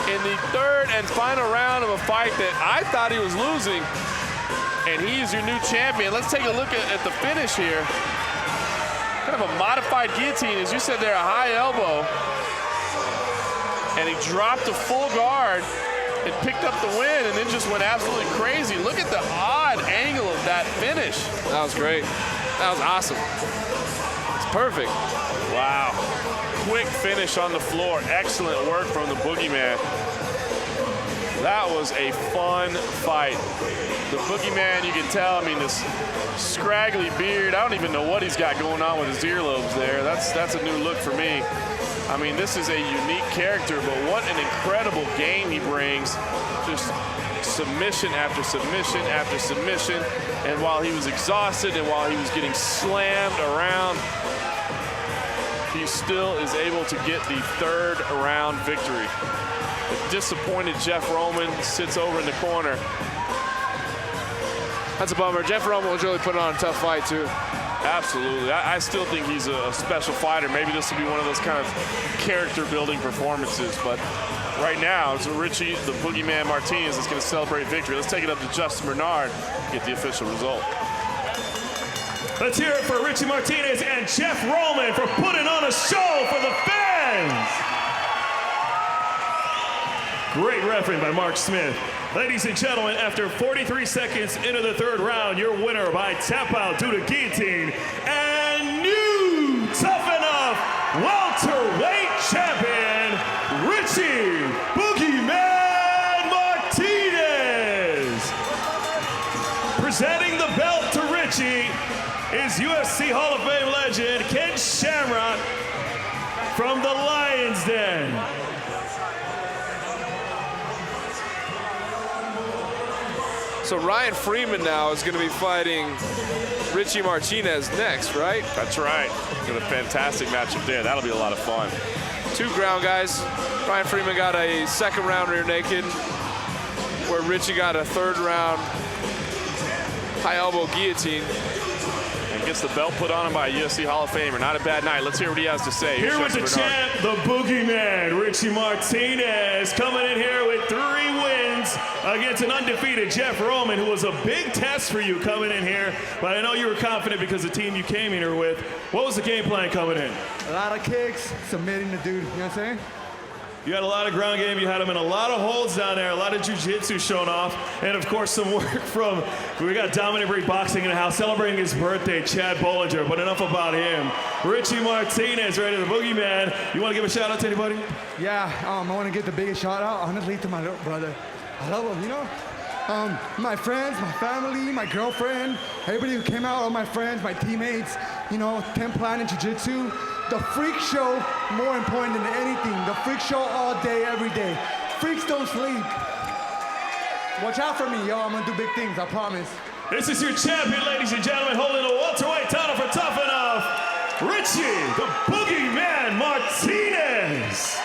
in the third and final round of a fight that I thought he was losing. And he's your new champion. Let's take a look at the finish here. Kind of a modified guillotine, as you said there, a high elbow. And he dropped a full guard and picked up the win and then just went absolutely crazy. Look at the odd angle of that finish. That was great. That was awesome. It's perfect. Wow. Quick finish on the floor. Excellent work from the Boogeyman. That was a fun fight. The Boogeyman, you can tell, I mean, this scraggly beard. I don't even know what he's got going on with his earlobes there. That's a new look for me. I mean, this is a unique character, but what an incredible game he brings. Just submission after submission after submission. And while he was exhausted and while he was getting slammed around, he still is able to get the third round victory. The disappointed Jeff Roman sits over in the corner. That's a bummer. Jeff Roman was really putting on a tough fight, too. Absolutely. I still think he's a special fighter. Maybe this will be one of those kind of character-building performances. But right now, it's Richie, the Boogeyman Martinez, that's going to celebrate victory. Let's take it up to Justin Bernard to get the official result. Let's hear it for Richie Martinez and Jeff Roman for putting on a show for the fans. Great referee by Mark Smith. Ladies and gentlemen, after 43 seconds into the third round, your winner by tap out due to guillotine and new tough enough welterweight champion, Richie Boogeyman Martinez. Presenting the belt to Richie is UFC Hall of Fame legend Ken Shamrock from the Lions Den. So Ryan Freeman now is going to be fighting Richie Martinez next, right? That's right. Got a fantastic matchup there. That'll be a lot of fun. 2 ground guys. Ryan Freeman got a second round rear naked, where Richie got a third round high elbow guillotine. And gets the belt put on him by a UFC Hall of Famer. Not a bad night. Let's hear what he has to say. Here with the champ, the Boogeyman, Richie Martinez, coming in here with 3 wins against an undefeated Jeff Roman, who was a big test for you coming in here. But I know you were confident because the team you came in here with. What was the game plan coming in? A lot of kicks, submitting the dude, you know what I'm saying? You had a lot of ground game. You had him in a lot of holds down there, a lot of jiu-jitsu showing off, and of course some work from, we got Dominant Breed Boxing in the house celebrating his birthday, Chad Bollinger, but enough about him. Richie Martinez, right to the Boogeyman. You want to give a shout out to anybody? Yeah, I want to give the biggest shout out, honestly, to my little brother. I love him, you know? My friends, my family, my girlfriend, everybody who came out, all my friends, my teammates, you know, 10 Planet Jiu-Jitsu. The freak show, more important than anything. The freak show all day, every day. Freaks don't sleep. Watch out for me, yo. I'm gonna do big things, I promise. This is your champion, ladies and gentlemen, holding the welterweight title for Tough Enough, Richie, the Boogeyman Martinez.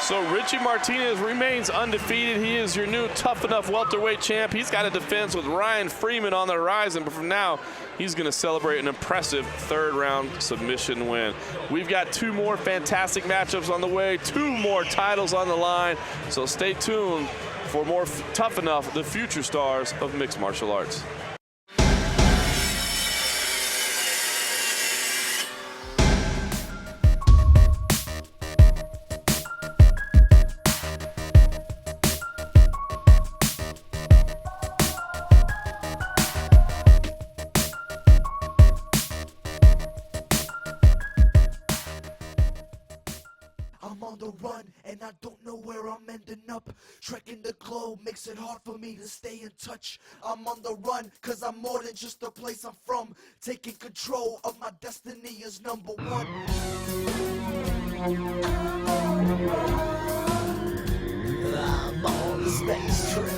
So Richie Martinez remains undefeated. He is your new Tough Enough welterweight champ. He's got a defense with Ryan Freeman on the horizon, but from now, he's going to celebrate an impressive third round submission win. We've got 2 more fantastic matchups on the way, 2 more titles on the line. So stay tuned for more Tough Enough, the future stars of mixed martial arts. And I don't know where I'm ending up. Trekking the globe makes it hard for me to stay in touch. I'm on the run, cause I'm more than just the place I'm from. Taking control of my destiny is #1. I'm on a space trip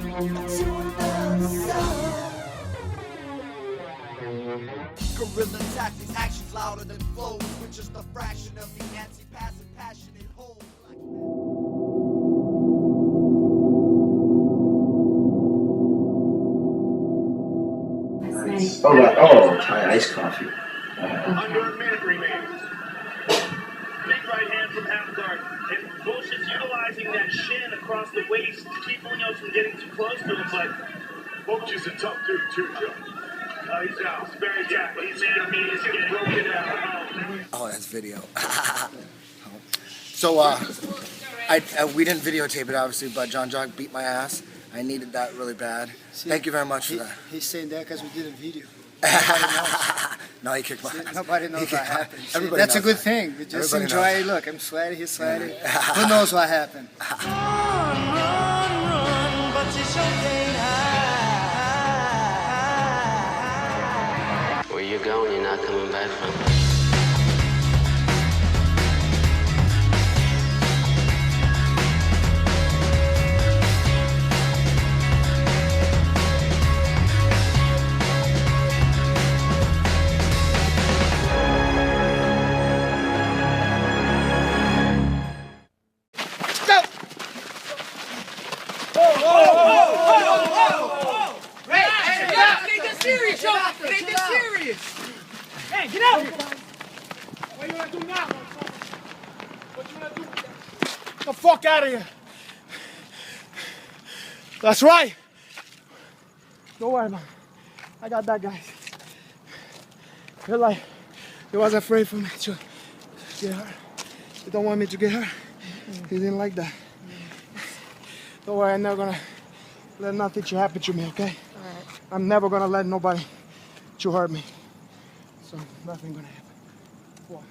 to another sun. Guerrilla tactics, actions louder than flows, with just a fraction of the anti-passive passionate whole. Nice. Oh, Thai iced coffee. Under a minute remains. Big right hand from half guard. And Bullshit's utilizing that shin across the waist to keep Munoz from getting too close to him, but Boch is a tough dude too, Joe. He's out. He's very jacked. He's getting broken out. Oh, that's video. So, we didn't videotape it, obviously, but John Jacques beat my ass. I needed that really bad. Thank you very much for that. He's saying that because we did a video. No, he kicked my ass. Nobody knows what happened. Everybody That's a knows good that. thing. We just Everybody enjoy knows. it. Look, I'm sweaty, he's sweaty. Who knows what happened? Where you going, you're not coming back from. Hey, get out! What you gonna do now? What you gonna do? Get the fuck out of here! That's right! Don't worry, man. I got that, guys. You're like, he was afraid for me to get hurt. He don't want me to get hurt. He didn't like that. Don't worry, I'm never gonna let nothing to happen to me, okay? I'm never gonna let nobody to hurt me. So nothing gonna happen. Well,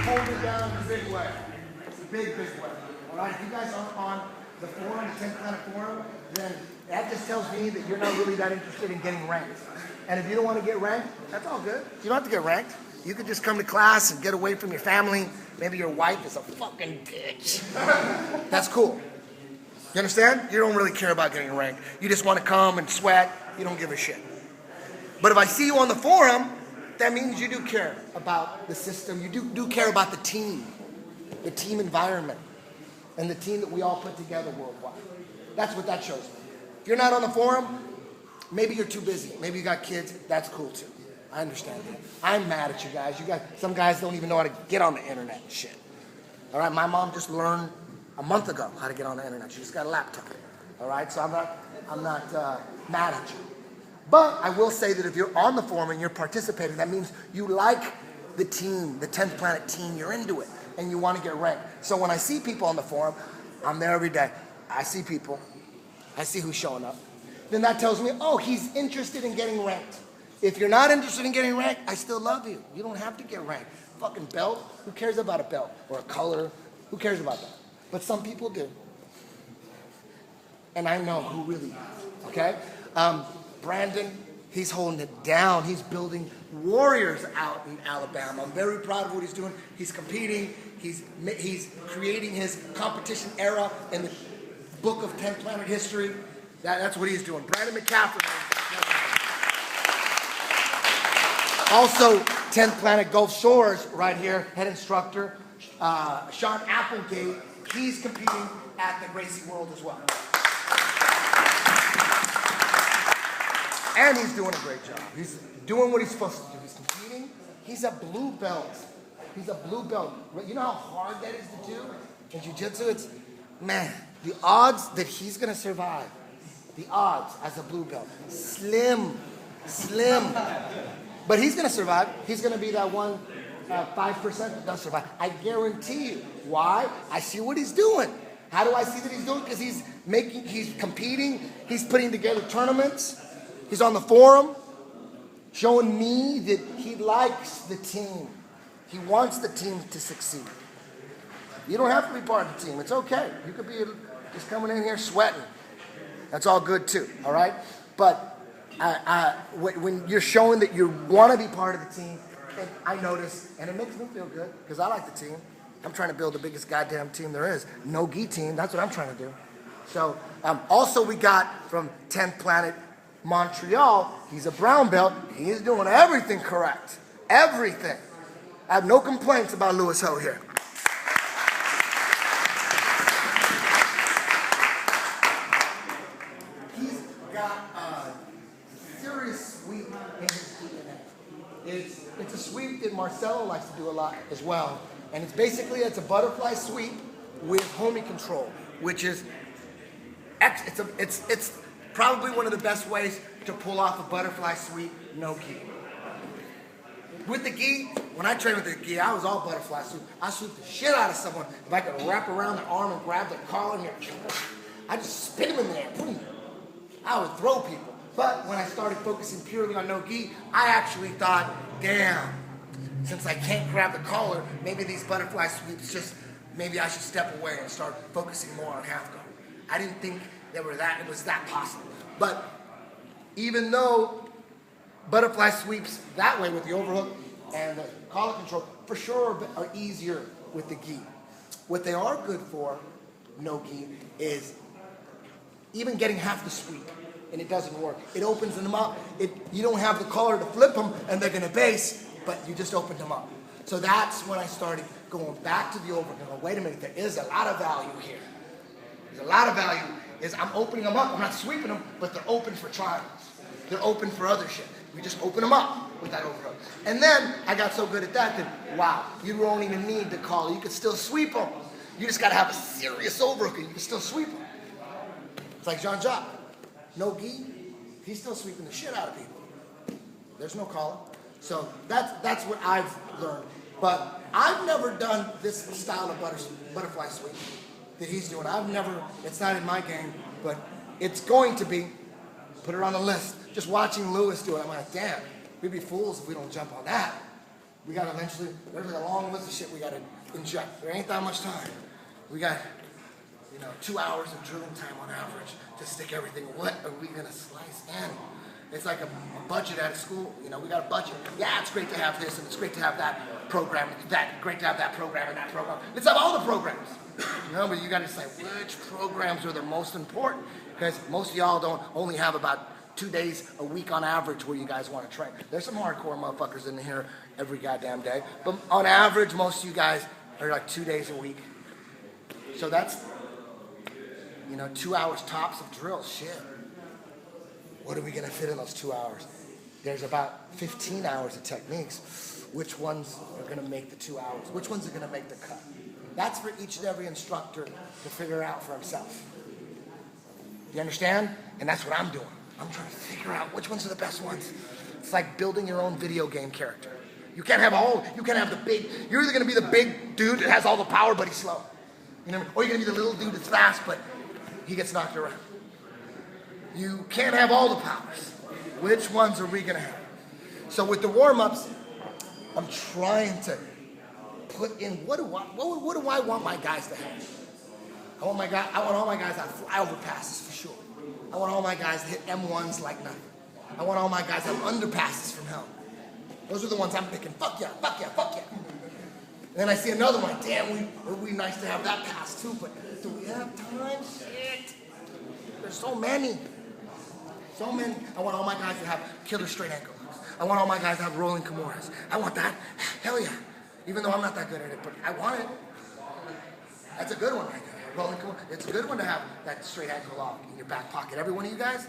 hold it down the big way. It's a big way. All right, if you guys aren't on the forum, the 10th Planet Forum, then that just tells me that you're not really that interested in getting ranked. And if you don't want to get ranked, that's all good. You don't have to get ranked. You could just come to class and get away from your family. Maybe your wife is a fucking bitch. That's cool. You understand? You don't really care about getting ranked. You just want to come and sweat. You don't give a shit. But if I see you on the forum, that means you do care about the system. You do care about the team environment, and the team that we all put together worldwide. That's what that shows me. If you're not on the forum, maybe you're too busy. Maybe you got kids. That's cool too. I understand that. I'm mad at you guys. Some guys don't even know how to get on the internet and shit. All right, my mom just learned a month ago how to get on the internet. She just got a laptop. All right, so I'm not mad at you. But I will say that if you're on the forum and you're participating, that means you like the team, the 10th Planet team, you're into it, and you want to get ranked. So when I see people on the forum, I'm there every day. I see people. I see who's showing up. Then that tells me, oh, he's interested in getting ranked. If you're not interested in getting ranked, I still love you. You don't have to get ranked. Fucking belt, who cares about a belt? Or a color, who cares about that? But some people do. And I know who really does, okay? Brandon, he's holding it down. He's building warriors out in Alabama. I'm very proud of what he's doing. He's competing. He's creating his competition era in the book of 10th Planet history. That's what he's doing. Brandon McCaffrey. Also, 10th Planet Gulf Shores right here, head instructor, Sean Applegate. He's competing at the Gracie World as well. And he's doing a great job. He's doing what he's supposed to do. He's competing. He's a blue belt. He's a blue belt. You know how hard that is to do in jiu-jitsu? It's, man, the odds that he's going to survive, the odds as a blue belt, slim. But he's going to survive. He's going to be that 5% that does survive. I guarantee you. Why? I see what he's doing. How do I see that he's doing? Because he's competing, he's putting together tournaments, he's on the forum, showing me that he likes the team. He wants the team to succeed. You don't have to be part of the team. It's okay. You could be just coming in here sweating. That's all good too, all right? But when you're showing that you want to be part of the team, and I notice, and it makes me feel good because I like the team. I'm trying to build the biggest goddamn team there is. No-gi team, that's what I'm trying to do. So also we got from 10th Planet Montreal, he's a brown belt. He's doing everything correct. Everything. I have no complaints about Louis Ho here. He's got a serious sweep in his DNA. It's a sweep that Marcelo likes to do a lot as well. And it's a butterfly sweep with homie control, which is, it's probably one of the best ways to pull off a butterfly sweep, no gi. With the gi, when I trained with the gi, I was all butterfly sweep. I sweep the shit out of someone. If I could wrap around the arm and grab the collar and I just spin him in there, boom. I would throw people. But when I started focusing purely on no gi, I actually thought, damn, since I can't grab the collar, maybe these butterfly sweeps maybe I should step away and start focusing more on half guard. I didn't think it was that possible. But even though butterfly sweeps that way with the overhook and the collar control for sure are easier with the gi. What they are good for, no gi, is even getting half the sweep, and it doesn't work. It opens them up. You don't have the collar to flip them, and they're gonna base, but you just opened them up. So that's when I started going back to the overhook. Wait a minute, there is a lot of value here. There's a lot of value. I'm opening them up. I'm not sweeping them, but they're open for trials. They're open for other shit. We just open them up with that overhook. And then I got so good at that, wow, you don't even need the collar. You can still sweep them. You just got to have a serious overhook and you can still sweep them. It's like Jean-Jacques. No gi, he's still sweeping the shit out of people. There's no collar. So that's what I've learned. But I've never done this style of butterfly sweep that he's doing. It's not in my game, but it's going to be. Put it on the list. Just watching Louis do it, I'm like, damn, we'd be fools if we don't jump on that. We got to eventually, there's a long list of shit we got to inject. There ain't that much time. We got, 2 hours of drilling time on average to stick everything. What are we going to slice in? It's like a budget at a school. We got a budget. Yeah, it's great to have this, and it's great to have that program, great to have that program and that program. Let's have all the programs. But you got to decide which programs are the most important, because most of y'all don't only have about 2 days a week on average where you guys want to train. There's some hardcore motherfuckers in here every goddamn day, but on average, most of you guys are like 2 days a week. So that's, 2 hours tops of drill. Shit. What are we going to fit in those 2 hours? There's about 15 hours of techniques. Which ones are going to make the 2 hours? Which ones are going to make the cut? That's for each and every instructor to figure out for himself. You understand? And that's what I'm doing. I'm trying to figure out which ones are the best ones. It's like building your own video game character. You can't have the big, you're either going to be the big dude that has all the power but he's slow. Or you're going to be the little dude that's fast but he gets knocked around. You can't have all the powers. Which ones are we going to have? So with the warm-ups, I'm trying to put in, what do I want my guys to have? I want all my guys to have flyover passes for sure. I want all my guys to hit M1s like nothing. I want all my guys to have underpasses from hell. Those are the ones I'm picking. Fuck yeah, fuck yeah, fuck yeah. And then I see another one. Damn, it would be nice to have that pass too, but do we have time? Shit. There's so many. So many. I want all my guys to have killer straight ankle locks. I want all my guys to have rolling Kimuras. I want that. Hell yeah. Even though I'm not that good at it, but I want it. That's a good one right there. Rolling Kimura. It's a good one to have that straight ankle lock in your back pocket. Every one of you guys,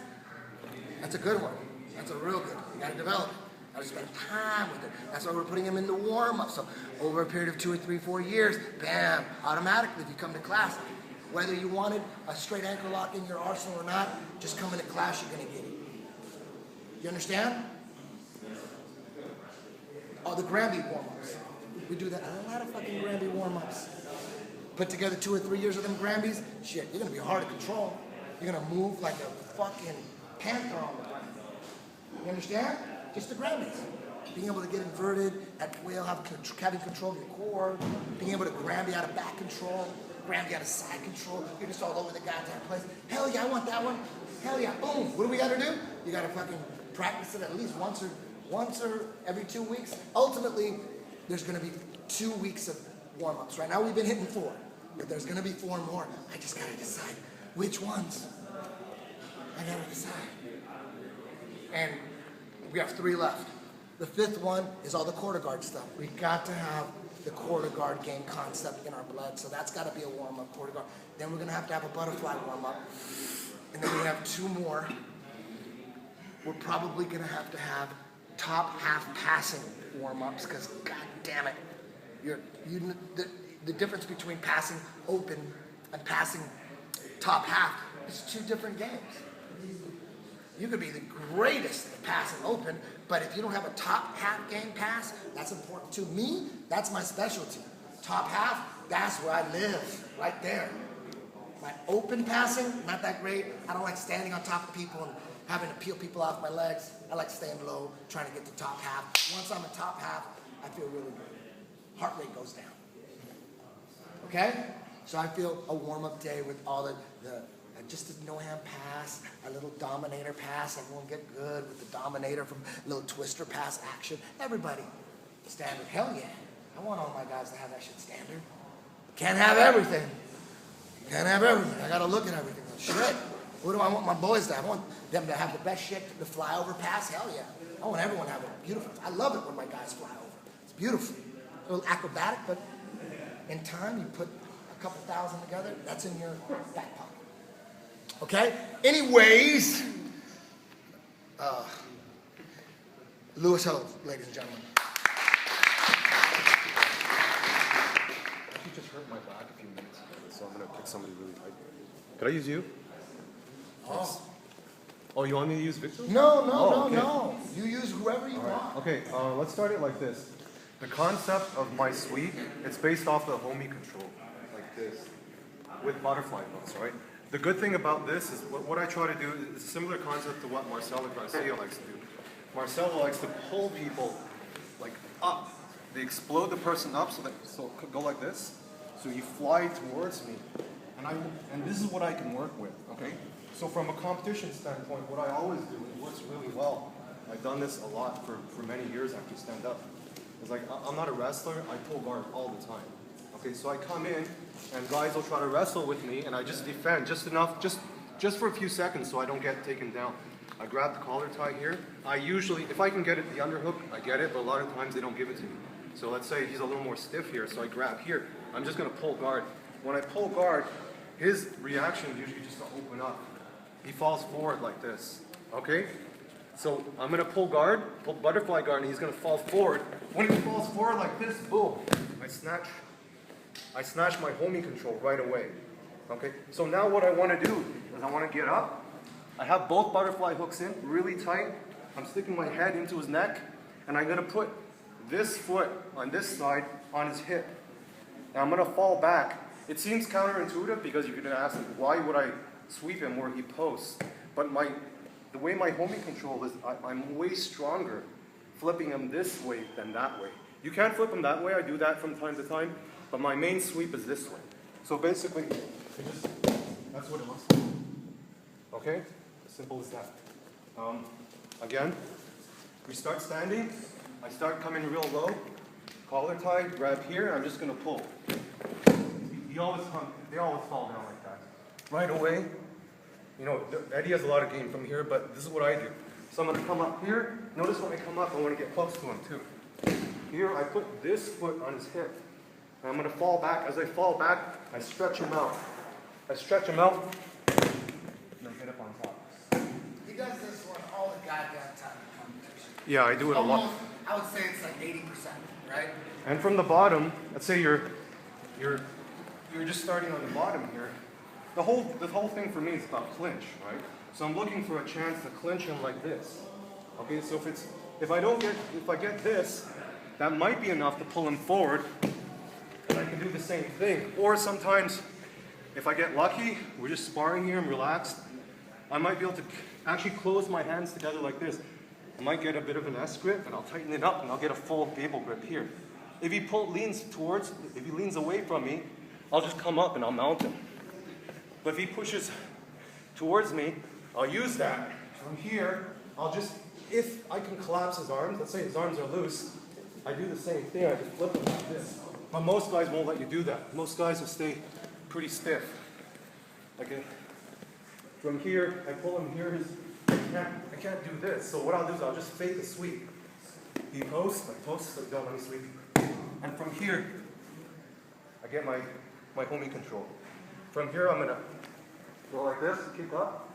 that's a good one. That's a real good one. You gotta develop it. You gotta spend time with it. That's why we're putting them in the warm-up. So over a period of 2 or 3, 4 years, bam, automatically if you come to class, whether you wanted a straight ankle lock in your arsenal or not, just come into class, you're gonna get it. You understand? Oh, the Granby warm-ups. We do that. A lot of fucking Granby warm-ups. Put together 2 or 3 years of them Grammys, shit, you're gonna be hard to control. You're gonna move like a fucking panther on the ground. You understand? Just the Grammys. Being able to get inverted, that whale having control of your core, being able to Grammy out of back control, Grammy out of side control, you're just all over the goddamn place. Hell yeah, I want that one. Hell yeah, boom. What do we gotta do? You gotta fucking practice it at least once or every 2 weeks. Ultimately, there's gonna be 2 weeks of warm-ups. Right now we've been hitting 4, but there's gonna be 4 more. I just gotta decide which ones. I gotta decide. And we have 3 left. The 5th one is all the quarter guard stuff. We got to have the quarter guard game concept in our blood, so that's got to be a warm-up quarter guard. Then we're gonna have to have a butterfly warm-up, and then we have 2 more. We're probably gonna have to have top half passing warm-ups, because god damn it, the difference between passing open and passing top half is 2 different games. You could be the greatest at passing open, but if you don't have a top half game pass, that's important to me. That's my specialty. Top half, that's where I live, right there. My open passing, not that great. I don't like standing on top of people and having to peel people off my legs. I like staying low, trying to get to top half. Once I'm in top half, I feel really good. Heart rate goes down. Okay? So I feel a warm-up day with all the just a no-hand pass, a little dominator pass. Everyone get good with the dominator from a little twister pass action. Everybody, standard. Hell yeah. I want all my guys to have that shit standard. Can't have everything. Can't have everything. I gotta look at everything. Shit. What do I want my boys to have? I want them to have the best shit, the flyover pass. Hell yeah. I want everyone to have it beautiful. I love it when my guys fly over. It's beautiful. A little acrobatic, but in time you put a couple thousand together, that's in your back pocket. Okay? Anyways, Lewis Hill, ladies and gentlemen. You just hurt my back a few minutes ago, so I'm gonna pick somebody really tight. Could I use you? Oh, you want me to use Victor? No. You use whoever you want. Okay, let's start it like this. The concept of my sweep, it's based off the homie control, like this, with butterfly hooks, right? The good thing about this is what I try to do is a similar concept to what Marcelo Garcia likes to do. Marcelo likes to pull people like up. They explode the person up so it could go like this. So you fly towards me, and this is what I can work with. Okay. So from a competition standpoint, what I always do, it works really well. I've done this a lot for many years after stand up. It's like I'm not a wrestler. I pull guard all the time. Okay, so I come in, and guys will try to wrestle with me, and I just defend just enough, just for a few seconds so I don't get taken down. I grab the collar tie here. I usually, if I can get it, the underhook, I get it, but a lot of times they don't give it to me. So let's say he's a little more stiff here, so I grab here. I'm just gonna pull guard. When I pull guard, his reaction is usually just to open up. He falls forward like this, okay? So I'm gonna pull guard, pull butterfly guard, and he's gonna fall forward. When he falls forward like this, boom, I snatch my homie control right away. Okay, so now what I want to do is I want to get up. I have both butterfly hooks in really tight. I'm sticking my head into his neck, and I'm going to put this foot on this side on his hip. And I'm going to fall back. It seems counterintuitive because you're going to ask, why would I sweep him where he posts? But the way my homie control is, I'm way stronger flipping him this way than that way. You can't flip him that way. I do that from time to time. But my main sweep is this way. So basically, that's what it looks like. Okay? As simple as that. Again, we start standing. I start coming real low. Collar tie, grab here, and I'm just going to pull. They always fall down like that. Right away, you know, Eddie has a lot of game from here, but this is what I do. So I'm going to come up here. Notice when I come up, I want to get close to him too. Here, I put this foot on his hip. And I'm going to fall back. As I fall back, I stretch him out. And then hit up on top. He does this one all the goddamn time in competition. Yeah, I do it a lot. I would say it's like 80%, right? And from the bottom, let's say you're just starting on the bottom here. The whole thing for me is about clinch, right? So I'm looking for a chance to clinch him like this. Okay, so if I get this, that might be enough to pull him forward. and I can do the same thing. Or sometimes, if I get lucky, we're just sparring here and relaxed, I might be able to actually close my hands together like this. I might get a bit of an S grip, and I'll tighten it up, and I'll get a full gable grip here. If he leans away from me, I'll just come up and I'll mount him. But if he pushes towards me, I'll use that. From here, I'll just, if I can collapse his arms, let's say his arms are loose, I do the same thing, I just flip them like this. But most guys won't let you do that. Most guys will stay pretty stiff. Okay. From here, I pull him here, I can't do this. So what I'll do is I'll just fake a sweep. He posts, I post, so don't let me sweep. And from here, I get my homie control. From here, I'm gonna go like this, kick up,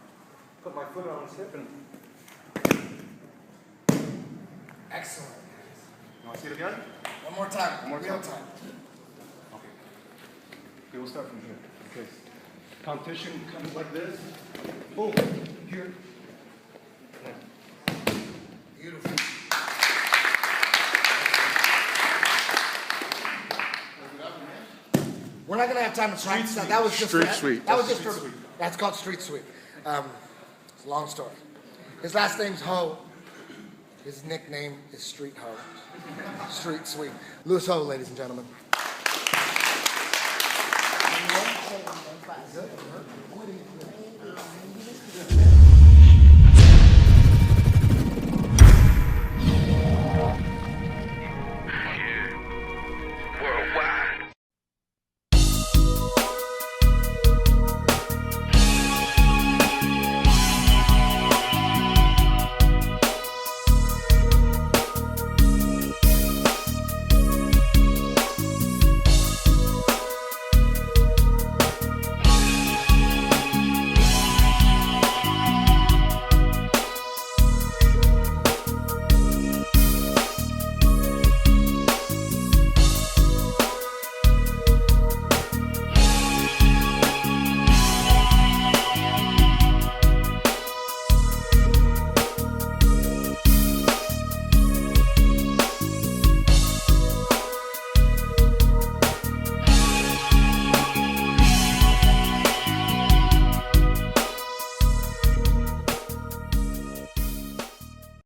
put my foot on his hip, and Excellent. you want to see it again? One more time. One more Real time. time. Okay, we'll start from here. Okay. Competition comes like this. Boom. Here. Beautiful. We're not gonna have time to practice that. That was just Street sweep. That was just Street for, sweep. that's called street sweep. It's a long story. His last name's Ho. His nickname is Street Ho. Street Sweep. Louis Ho, ladies and gentlemen.